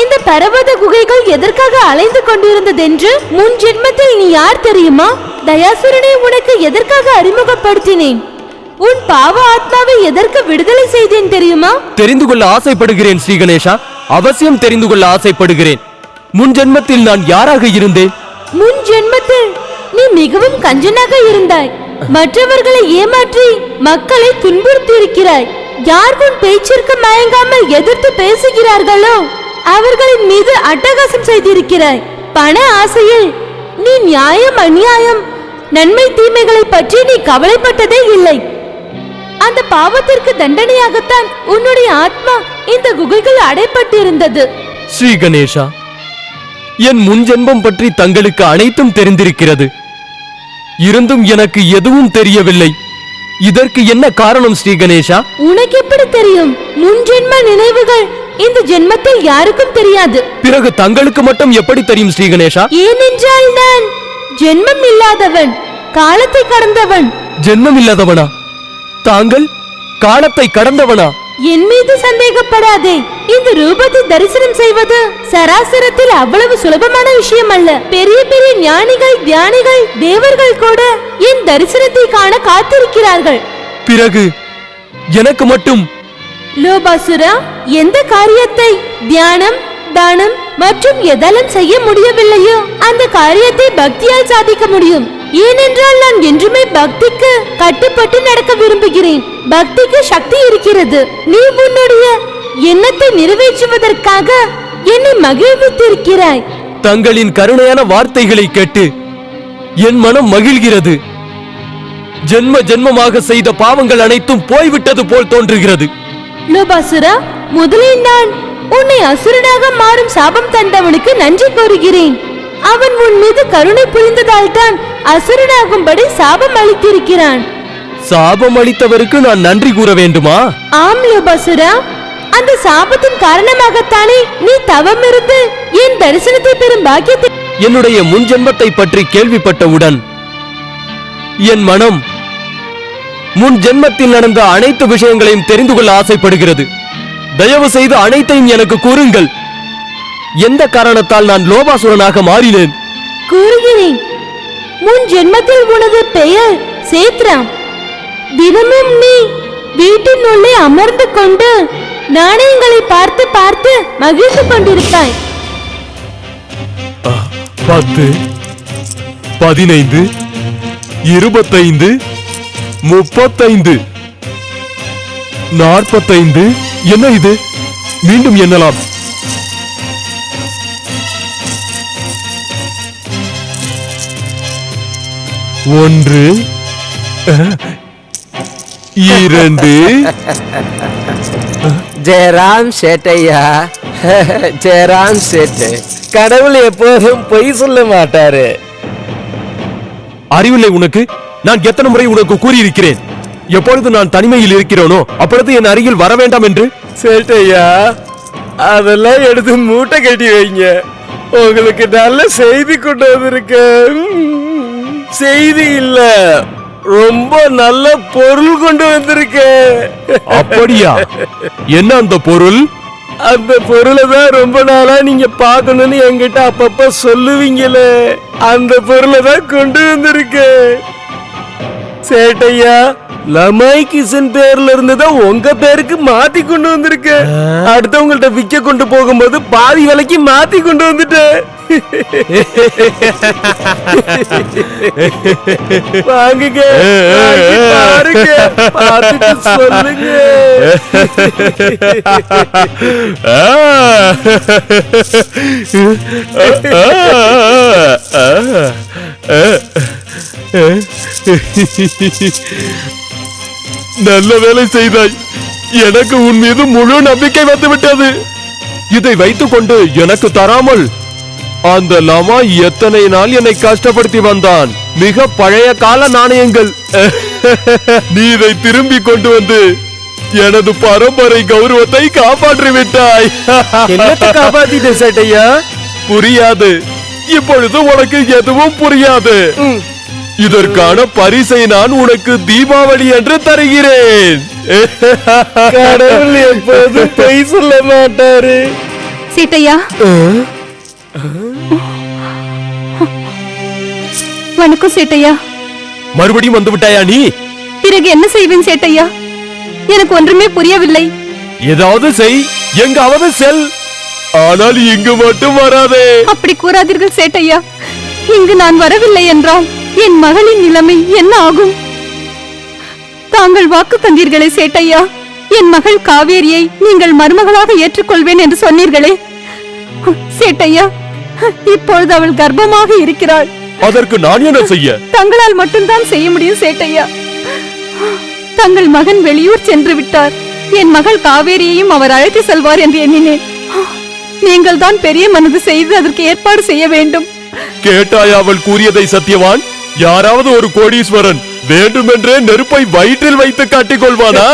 Speaker 4: இந்த பர்வத குகைகள் எதற்காக அலைந்து கொண்டிருந்ததென்று முன் ஜென்மத்தில் நீ யார் தெரியுமா? தயாசுரனை உனக்கு எதற்காக அறிமுகப்படுத்தினேன்? உன் பாவ ஆத்மாவை எதற்கு விடுதலை செய்தேன் தெரியுமா?
Speaker 7: தெரிந்து கொள்ள ஆசைப்படுகிறேன் ஸ்ரீ கணேசா, அவசியம் தெரிந்து கொள்ள ஆசைப்படுகிறேன். முன் ஜென்மத்தில் நான் யாராக இருந்தேன்?
Speaker 4: முன் ஜென்மத்தில் நீ மிகவும் கஞ்சனாக இருந்தாய். மற்றவர்களை ஏமாற்றி மக்களை துன்புறுத்தி இருக்கிறாய். யார் உன் பேச்சிற்கு மயங்காமல் எதிர்த்து பேசுகிறார்களோ அவர்களின் மீது அட்டகாசம் செய்திருக்கிறாய். பண ஆசையில் நீ நியாயம் அநியாயம் நன்மை தீமைகளை பற்றி நீ கவலைப்பட்டதே இல்லை. அந்த பாவத்திற்கு தண்டனையாகத்தான் உன்னுடைய ஆத்மா இந்த குகைகள் அடைப்பட்டிருந்தது.
Speaker 7: ஸ்ரீ கணேசா, என் முன் ஜென்மம் பற்றி தங்களுக்கு அனைத்தும் தெரிந்திருக்கிறது. இருந்தும் எனக்கு எதுவும் தெரியவில்லை. இதற்கு என்ன காரணம் ஸ்ரீ கணேசா?
Speaker 4: உனக்கு எப்படி தெரியும்? முன் ஜென்ம நினைவுகள் இந்த ஜென்மத்தில் யாருக்கும் தெரியாது.
Speaker 7: பிறகு தங்களுக்கு மட்டும் எப்படி தெரியும் ஸ்ரீ கணேசா?
Speaker 4: ஏனென்றால் நான் ஜென்மம் இல்லாதவன், காலத்தை கடந்தவன்.
Speaker 7: ஜென்மம் இல்லாதவனா? தாங்கள் காலத்தை கடந்தவனா?
Speaker 4: என் மீது சந்தேகப்படாதே. இந்த ரூபத்தை தரிசனம் செய்வது சராசரத்தில் அவ்வளவு சுலபமான விஷயம் அல்ல. பெரிய பெரிய ஞானிகள், தியானிகள், தேவர்கள் கூட என் தரிசனத்தை காண காத்திருக்கிறார்கள்.
Speaker 7: பிறகு எனக்கு மட்டும்?
Speaker 4: லோபாசுரா, எந்த காரியத்தை தியானம், தானம் மற்றும் எதாலும் செய்ய முடியவில்லையோ அந்த காரியத்தை பக்தியால் சாதிக்க முடியும். ஏனென்றால் நான் என்றுமே பக்திக்கு கட்டுப்பட்டு நடக்க விரும்புகிறேன். பக்திக்கு சக்தி இருக்கிறது. நீ உன்னுடைய எண்ணத்தை நிறைவேற்றுவதற்காக என்னை மகிழ்வித்திருக்கிறாய்.
Speaker 7: தங்களின் கருணையான வார்த்தைகளை கேட்டு என் மனம் மகிழ்கிறது. ஜென்ம ஜென்மமாக செய்த பாவங்கள் அனைத்தும் போய்விட்டது போல் தோன்றுகிறது.
Speaker 4: லோபாசுரா, முதலில் நான் உன்னை அசுரனாக மாறும் சாபம் தந்தவனுக்கு நன்றி கூறுகிறேன். அவன் உன் மீது கருணை புரிந்ததால் தான் அசுரனாகும்படி சாபம் அளித்திருக்கிறான்.
Speaker 7: சாபம் அளித்தவருக்கு நான் நன்றி கூற வேண்டுமா?
Speaker 4: ஆம் லோபாசுரா, அந்த சாபத்தின் காரணமாகத்தானே நீ தவம் இருந்து என் தரிசனத்தை பெறும் பாக்கியத்தை.
Speaker 7: என்னுடைய முன் ஜென்மத்தை பற்றி கேள்விப்பட்டவுடன் என் மனம் முன் ஜென்மத்தில் நடந்த அனைத்து விஷயங்களையும் தெரிந்து கொள்ள ஆசைப்படுகிறது. தயவு செய்து அனைத்தையும் எனக்கு கூறுங்கள். எந்த காரணத்தால் நான் லோபாசுரனாக மாறினேன்?
Speaker 4: கூறுகிறேன். முன் ஜென்மத்தில் உனது பெயர் சேத்ராம். தினமும் நீ வீட்டின் உள்ளே அமர்ந்து கொண்டு நாணயங்களை பார்த்து பார்த்து மகிழ்ந்து கொண்டிருப்பாய்.
Speaker 7: 10, 15, 25, 35, 45. என்ன இது? மீண்டும் எண்ணலாம். 1, 2.
Speaker 10: ஜெயராம் சேட்டையா, ஜெயராம் சேட்டு, கடவுள் எப்போதும் பொய் சொல்ல மாட்டாரு.
Speaker 7: அறிவில்லை உனக்கு? நான் எத்தனை முறை உனக்கு கூறியிருக்கிறேன், எப்பொழுது நான் தனிமையில் இருக்கிறேனோ அப்பொழுது என் அருகில் வர வேண்டாம் என்று.
Speaker 10: சேட்டையா, அதெல்லாம் எடுத்து மூட்டை கட்டி வைங்க. உங்களுக்கு நல்ல செய்தி கொண்டு வந்திருக்க. செய்தி இல்ல, ரொம்ப நல்ல பொருள் கொண்டு வந்திருக்க.
Speaker 7: அப்படியா? என்ன அந்த பொருள்?
Speaker 10: அந்த பொருளை தான் ரொம்ப நாளா நீங்க பார்க்கணும்னு என்கிட்ட அப்பப்ப சொல்லுவீங்களே, அந்த பொருளை தான் கொண்டு வந்திருக்க. சேட்டையா, லமாய் கிஷன் பேர்ல இருந்துதான் உங்க பேருக்கு மாத்தி கொண்டு வந்திருக்க. அடுத்தவங்கள்ட்ட விக்க கொண்டு போகும்போது பாதி விலைக்கு மாத்தி கொண்டு வந்துட்டேன். வாங்குங்க, வாங்கி பாருங்க, பார்த்துட்டு சொல்லுங்க.
Speaker 7: நல்ல வேலை செய்தாய். எனக்கு உன் மீது முழு நம்பிக்கை வந்துவிட்டது. இதை வைத்துக் கொண்டு எனக்கு தராமல் அந்த லமா எத்தனை நாள் என்னை கஷ்டப்படுத்தி வந்தான். மிக பழைய கால நாணயங்கள். நீ இதை திரும்பி கொண்டு வந்து எனது பரம்பரை கௌரவத்தை காப்பாற்றி விட்டாய்.
Speaker 10: என்னத்தை காப்பாத்திட்ட சேட்டையா?
Speaker 7: புரியாது. இப்பொழுது உனக்கு எதுவும் புரியாது. இதற்கான பரிசை நான் உனக்கு தீபாவளி என்று தருகிறேன்.
Speaker 10: கடவுள் எப்போதும் பொய் சொல்ல மாட்டாரு.
Speaker 4: சேட்டையா, வணக்கம் சேட்டையா.
Speaker 10: மறுபடியும் வந்து விட்டாயா நீ?
Speaker 4: பிறகு என்ன செய்வேன் சேட்டையா? எனக்கு ஒன்றுமே புரியவில்லை.
Speaker 10: ஏதாவது செய், எங்காவது செல், ஆனால் இங்கு மட்டும் வராதே.
Speaker 4: அப்படி கூறாதீர்கள் சேட்டையா. இங்கு நான் வரவில்லை என்றால் என் மகளின் நிலைமை என்ன ஆகும்? தாங்கள் வாக்கு தந்தீர்களே சேட்டையா, என் மகள் காவேரியை நீங்கள் மருமகளாக ஏற்றுக்கொள்வேன் என்று சொன்னீர்களே சேட்டையா, இப்பொழுது அவள் கர்ப்பமாக இருக்கிறாள்.
Speaker 10: அதற்கு நான் என்ன செய்ய?
Speaker 4: தங்களால் மட்டும்தான் செய்ய முடியும் சேட்டையா. தங்கள் மகன் வெளியூர் சென்று விட்டார். என் மகள் காவேரியையும் அவர் அழைத்து செல்வார் என்று எண்ணினேன். நீங்கள் தான் பெரிய மனது செய்து அதற்கு ஏற்பாடு செய்ய வேண்டும்.
Speaker 10: கேட்டாய் அவள் கூறியதை சத்தியவான்? யாராவது ஒரு கோடீஸ்வரன் வேண்டுமென்றே நெருப்பை வயிற்றில் வைத்து காட்டிக் கொள்வானா?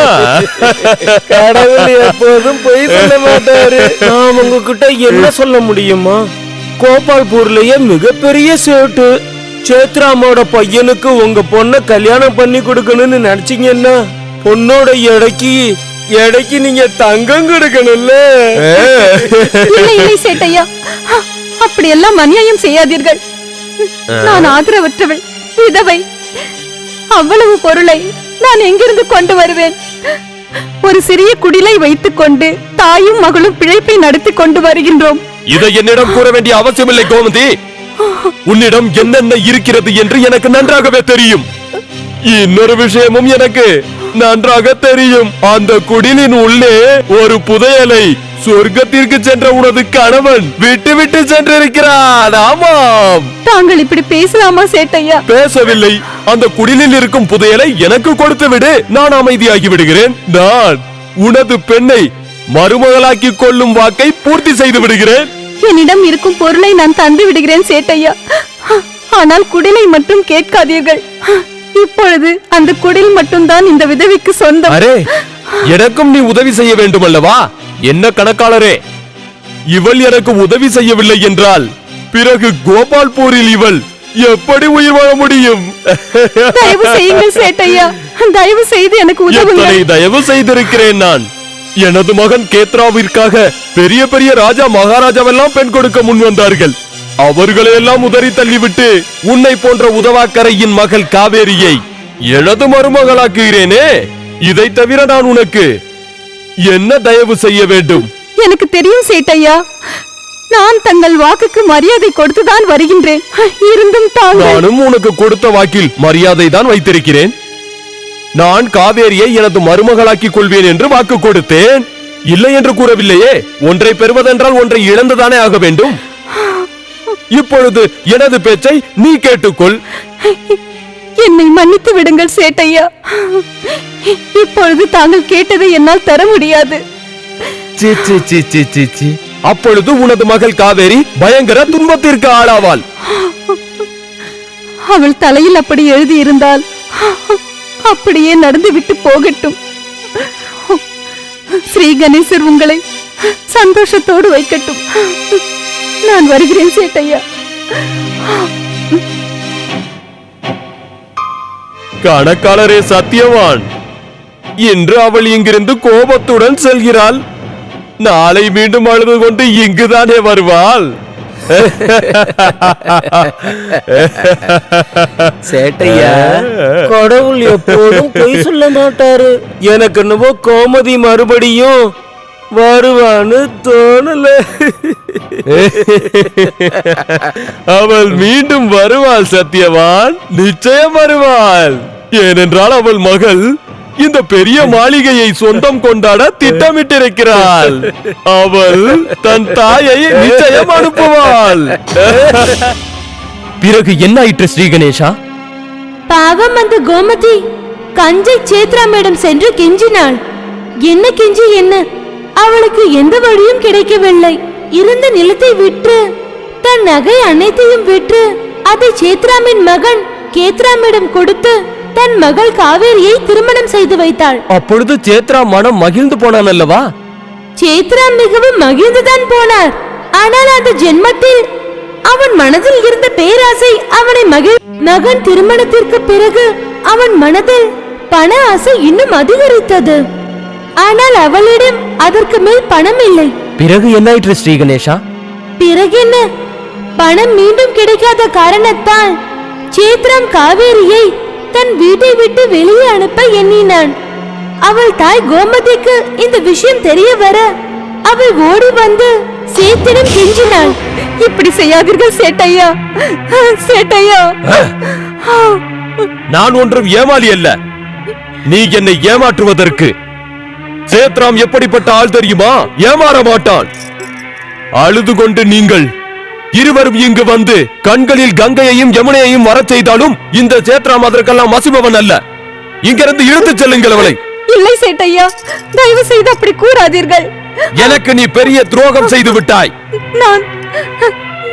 Speaker 1: கடவுள் எப்போதும் பொய் சொல்ல மாட்டாரு. நாம் உங்ககிட்ட என்ன சொல்ல முடியுமா? கோபால்பூர்லயே மிகப்பெரிய சேட்டு சேத்ராமோட பையனுக்கு உங்க பொண்ணை கல்யாணம் பண்ணி கொடுக்கணும்னு நினைச்சீங்கன்னா பொண்ணோட எடைக்கு நீங்க தங்கம் கொடுக்கணும்ல.
Speaker 4: இல்லை இல்லை சேட்டையா, அப்படியெல்லாம் அநியாயம் செய்யாதீர்கள். நான் ஆதரவற்றவள், விதவை. அவ்வளவு பொருளை நான் எங்கிருந்து கொண்டு வருவேன்? ஒரு சிறிய குடிலை வைத்துக் கொண்டு தாயும் மகளும் பிழைப்பை நடத்தி கொண்டு வருகின்றோம்.
Speaker 10: இதை என்னிடம் கூற வேண்டிய அவசியமில்லை கோமதி. உன்னிடம் என்னென்ன இருக்கிறது என்று எனக்கு நன்றாகவே தெரியும். இன்னொரு விஷயமும் எனக்கு நன்றாக தெரியும். அந்த குடிலின் உள்ளே ஒரு புதையலை சொர்க்கத்திற்கு சென்ற உனது கணவன் விட்டு சென்றிருக்கிறான். ஆமாம்.
Speaker 4: தாங்கள் இப்படி பேசலாமா சேட்டையா?
Speaker 10: பேசவில்லை. அந்த குடிலில் இருக்கும் புதையலை எனக்கு கொடுத்து விடு, நான் அமைதியாகி விடுகிறேன். நான் உனது பெண்ணை மருமகளாக்கி கொள்ளும் வாக்கை பூர்த்தி செய்து விடுகிறேன்.
Speaker 4: என்னிடம் இருக்கும் பொருளை நான் தந்து விடுகிறேன் சேட்டையா. ஆனால் குடிலை மட்டும் கேட்காதீர்கள். இப்பொழுது அந்த குடில் மட்டும்தான் இந்த விதவிக்கு சொந்தம்.
Speaker 10: அரே, எனக்கும் நீ உதவி செய்ய வேண்டும் அல்லவா? என்ன கணக்காளரே, இவள் எனக்கு உதவி செய்யவில்லை என்றால் பிறகு கோபால்பூரில் இவள் எப்படி உயிர் வாழ முடியும்?
Speaker 4: தயவு செய்யுங்கள் சேட்டையா, தயவு செய்து எனக்கு உதவுங்கள்.
Speaker 10: தயவு செய்திருக்கிறேன் நான். எனது மகன் கேத்ராவிற்காக பெரிய பெரிய ராஜா மகாராஜாவெல்லாம் பெண் கொடுக்க முன் வந்தார்கள். அவர்களையெல்லாம் உதறி தள்ளிவிட்டு உன்னை போன்ற உதவாக்கரையின் மகள் காவேரியை எனது மருமகளாக்குகிறேனே. இதை தவிர நான் உனக்கு என்ன தயவு செய்ய வேண்டும்?
Speaker 4: எனக்கு தெரியும் சேட்டையா, நான் தங்கள் வாக்குக்கு மரியாதை கொடுத்துதான் வருகின்றேன். இருந்தும்
Speaker 10: நானும் உனக்கு கொடுத்த வாக்கில் மரியாதை தான் வைத்திருக்கிறேன். நான் காவேரியை எனது மருமகளாக்கிக் கொள்வேன் என்று வாக்கு கொடுத்தேன். இல்லை என்று கூறவில்லையே. ஒன்றை பெறுவதென்றால் ஒன்றை இழந்துதானே ஆக வேண்டும். இப்பொழுது எனது பேச்சை நீ கேட்டுக்கொள்.
Speaker 4: என்னை மன்னித்து விடுங்கள் சேட்டையா. இப்பொழுது தாங்கள் கேட்டதை என்னால் தர முடியாது.
Speaker 10: அப்பொழுது உனது மகள் காவேரி பயங்கர துன்பத்திற்கு ஆளாவாள்.
Speaker 4: அவள் தலையில் அப்படி எழுதி இருந்தால் அப்படியே நடந்து விட்டு போகட்டும். ஸ்ரீ கணேசர் உங்களை சந்தோஷத்தோடு வைக்கட்டும். நான் வருகிறேன் சேட்டையா.
Speaker 10: கணக்காளரே சத்தியவான், இன்று அவள் இங்கிருந்து கோபத்துடன் செல்கிறாள். நாளை மீண்டும் அழுது கொண்டு இங்குதானே வருவாள்.
Speaker 1: சேட்டையா, கடவுள் எப்போதும் பொய் சொல்ல மாட்டாரு. எனக்கு என்னவோ கோமதி மறுபடியும் வருவான்னு தோணல.
Speaker 10: அவள் மீண்டும் வருவாள் சத்தியவான், நிச்சயம் வருவாள். ஏனென்றால் அவள் மகள் இந்த பெரிய மாளிகையை சொந்தம் கொண்டாட திட்டமிட்டிருக்கிறாள். அவள் தன் தாயை நிச்சயம் அனுப்புவாள்.
Speaker 7: பிறகு என்ன ஆயிற்று ஸ்ரீ கணேஷா?
Speaker 4: பாவம் அந்த கோமதி கஞ்சை சேத்ராமிடம் சென்று கெஞ்சினாள். என்ன கெஞ்சி என்ன? அவளுக்கு எந்த வழியும் கிடைக்கவில்லை. இருந்த நிலத்தை விற்று தன் நகை அனைத்தையும் விற்று அதை சேத்ராமின் மகன் கேத்ராமிடம் கொடுத்து தன் மகள் காவேரியை திருமணம் செய்து வைத்தாள்.
Speaker 7: அப்பொழுது சேத்ரா மனம் மகிழ்ந்து போனான் அல்லவா?
Speaker 4: சேத்ரா மிகவும் மகிழ்ந்துதான் போனார். ஆனால் அந்த ஜென்மத்தில் அவன் மனதில் இருந்த பேராசை அவனை மகன் திருமணத்திற்கு பிறகு அவன் மனதில் பண ஆசை இன்னும் அதிகரித்தது. ஆனால் அவளிடம் அதற்கு மேல் பணம் இல்லை.
Speaker 10: பிறகு என்னாயிற்று ஸ்ரீ கணேஷா?
Speaker 4: பிறகு என்ன? பணம் மீண்டும் கிடைக்காத காரணத்தால் சேத்ரம் காவேரியை தன் வீட்டை விட்டு வெளியே அனுப்ப எண்ணினான். அவள் தாய் கோமதிக்கு இந்த விஷயம் தெரிய வர அவள் ஓடி வந்து சேத்திடம் கெஞ்சினாள்.
Speaker 8: இப்படி செய்யாதீர்கள் சேட்டையா, சேட்டையா.
Speaker 10: நான் ஒன்றும் ஏமாளி அல்ல. நீ என்னை ஏமாற்றுவதற்கு சேத்ராம் எப்படிப்பட்ட ஆள் தெரியுமா? ஏமாற மாட்டான். அழுது கொண்டு நீங்கள் இருவரும் இங்கு வந்து கண்களில் கங்கையையும் யமுனையையும் வரச் செய்தாலும் இந்த சேத்ராம் அதற்கெல்லாம் மசிபவன் அல்ல. இங்கிருந்து இழுத்துச் செல்லுங்கள் அவளை.
Speaker 8: இல்லை சேட்டையா, தயவு செய்து அப்படி கூறாதீர்கள்.
Speaker 10: எனக்கு நீ பெரிய துரோகம் செய்து விட்டாய்.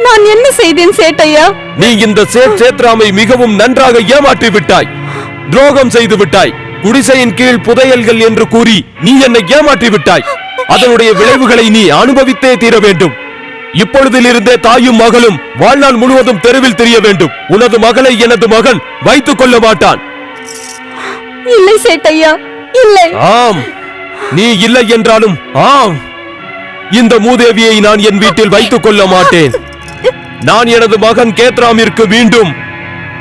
Speaker 8: நான் என்ன செய்தேன் சேட்டையா?
Speaker 10: நீ இந்த சேத்ராமை மிகவும் நன்றாக ஏமாற்றி விட்டாய், துரோகம் செய்து விட்டாய். குடிசையின் கீழ் புதையல்கள் என்று கூறி நீ என்னை ஏமாற்றி விட்டாய். அதனுடைய விளைவுகளை நீ அனுபவித்தே தீர வேண்டும். இப்பொழுதிலிருந்தே தாயும் மகளும் வாழ்நாள் முழுவதும் தெருவில் தெரிய வேண்டும். உனது மகளை எனது மகன் வைத்துக் கொள்ள மாட்டான்.
Speaker 8: இல்லை சேட்டையா, இல்லை.
Speaker 10: ஆம், நீ இல்லை என்றாலும் ஆம், இந்த மூதேவியை நான் என் வீட்டில் வைத்துக் கொள்ள மாட்டேன். நான் எனது மகன் கேத்ராமிற்கு மீண்டும்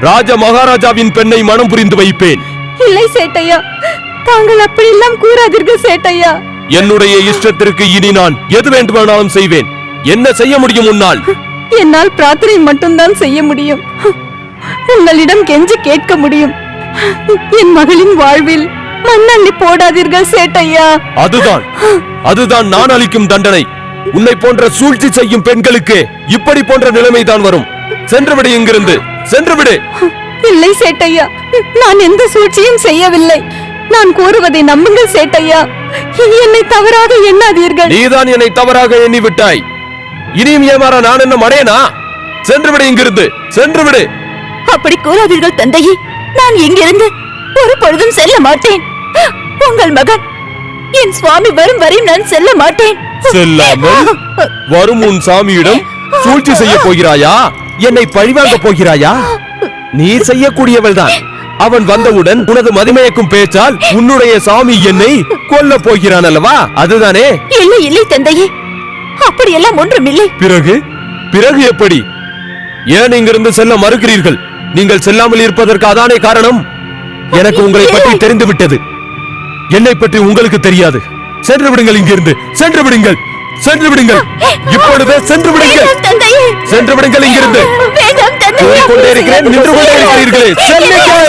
Speaker 10: ராஜ மகாராஜாவின் பெண்ணை மனம் புரிந்து வைப்பேன்.
Speaker 8: இல்லை சேட்டையா, தாங்கள் அப்படியெல்லாம் கூறாதீர்கள் சேட்டையா.
Speaker 10: என்னுடைய இஷ்டத்திற்கு இனி நான் எது வேண்டுமானாலும் செய்வேன். என்ன செய்ய முடியும் உன்னால்?
Speaker 8: என்னால் பிரார்த்தனை மட்டும்தான் செய்ய முடியும். உங்களிடம் கெஞ்சி கேட்க முடியும். என் மகளின் வாழ்வில் மண்ணள்ளி போடாதீர்கள் சேட்டையா.
Speaker 10: அதுதான் நான் அளிக்கும் தண்டனை. உன்னை போன்ற சூழ்ச்சி செய்யும் பெண்களுக்கு இப்படி போன்ற நிலைமைதான் வரும். சென்றுவிடு, இங்கிருந்து சென்றுவிடு.
Speaker 8: இல்லை சேட்டையா, நான் எந்த சூழ்ச்சியும் செய்யவில்லை. நான் கூறுவதை நம்புங்கள் சேட்டையா. என்னை தவறாக எண்ணாதீர்கள்.
Speaker 10: நீதான் என்னை தவறாக எண்ணி விட்டாய். இனியும் ஏமாற நான் என்ன மடையனா? சென்றுவிடு, இங்கிருந்து சென்றுவிடு.
Speaker 4: அப்படி கூறாதீர்கள் தந்தையே. நான் இங்கிருந்து ஒரு பொழுதும் செல்ல மாட்டேன். உங்கள் மகன் என் சுவாமி வரும் வரை நான் செல்ல மாட்டேன்.
Speaker 10: செல்லாமல் வரும் உன் சாமியிடம் சூழ்ச்சி செய்ய போகிறாயா? என்னை பழிவாங்க போகிறாயா? நீ செய்யக்கூடியவள் தான். அவன் வந்தவுடன் உனது மதிமயக்கும் பேச்சால் உன்னுடைய சாமி என்னை கொல்ல போகிறான் அல்லவா? அதுதானே?
Speaker 4: இல்லை இல்லை தந்தையே, அப்படியெல்லாம் ஒன்றுமில்லை.
Speaker 10: பிறகு எப்படி? ஏன் இங்கிருந்து செல்ல மறுக்கிறீர்கள்? நீங்கள் செல்லாமல் இருப்பதற்கு அதானே காரணம். எனக்கு உங்களை பற்றி தெரிந்து விட்டது. என்னை பற்றி உங்களுக்கு தெரியாது. சென்று விடுங்கள், இங்கிருந்து சென்று விடுங்கள், சென்று விடுங்கள். இப்பொழுதே சென்று விடுங்கள், சென்று விடுங்கள் இங்கிருந்து. கொண்டே இருக்கிறேன், நின்று கொண்டே இருக்கிறீர்களே, செல்லுங்கள்.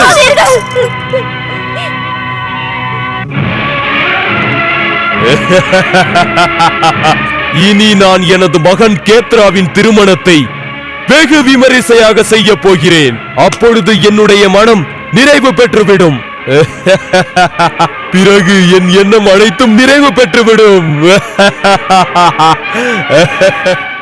Speaker 10: இனி நான் எனது மகன் கேத்ராவின் திருமணத்தை வெகு விமரிசையாக செய்ய போகிறேன். அப்பொழுது என்னுடைய மனம் நிறைவு பெற்றுவிடும். பிறகு என் எண்ணம் அனைத்தும் நிறைவு பெற்றுவிடும்.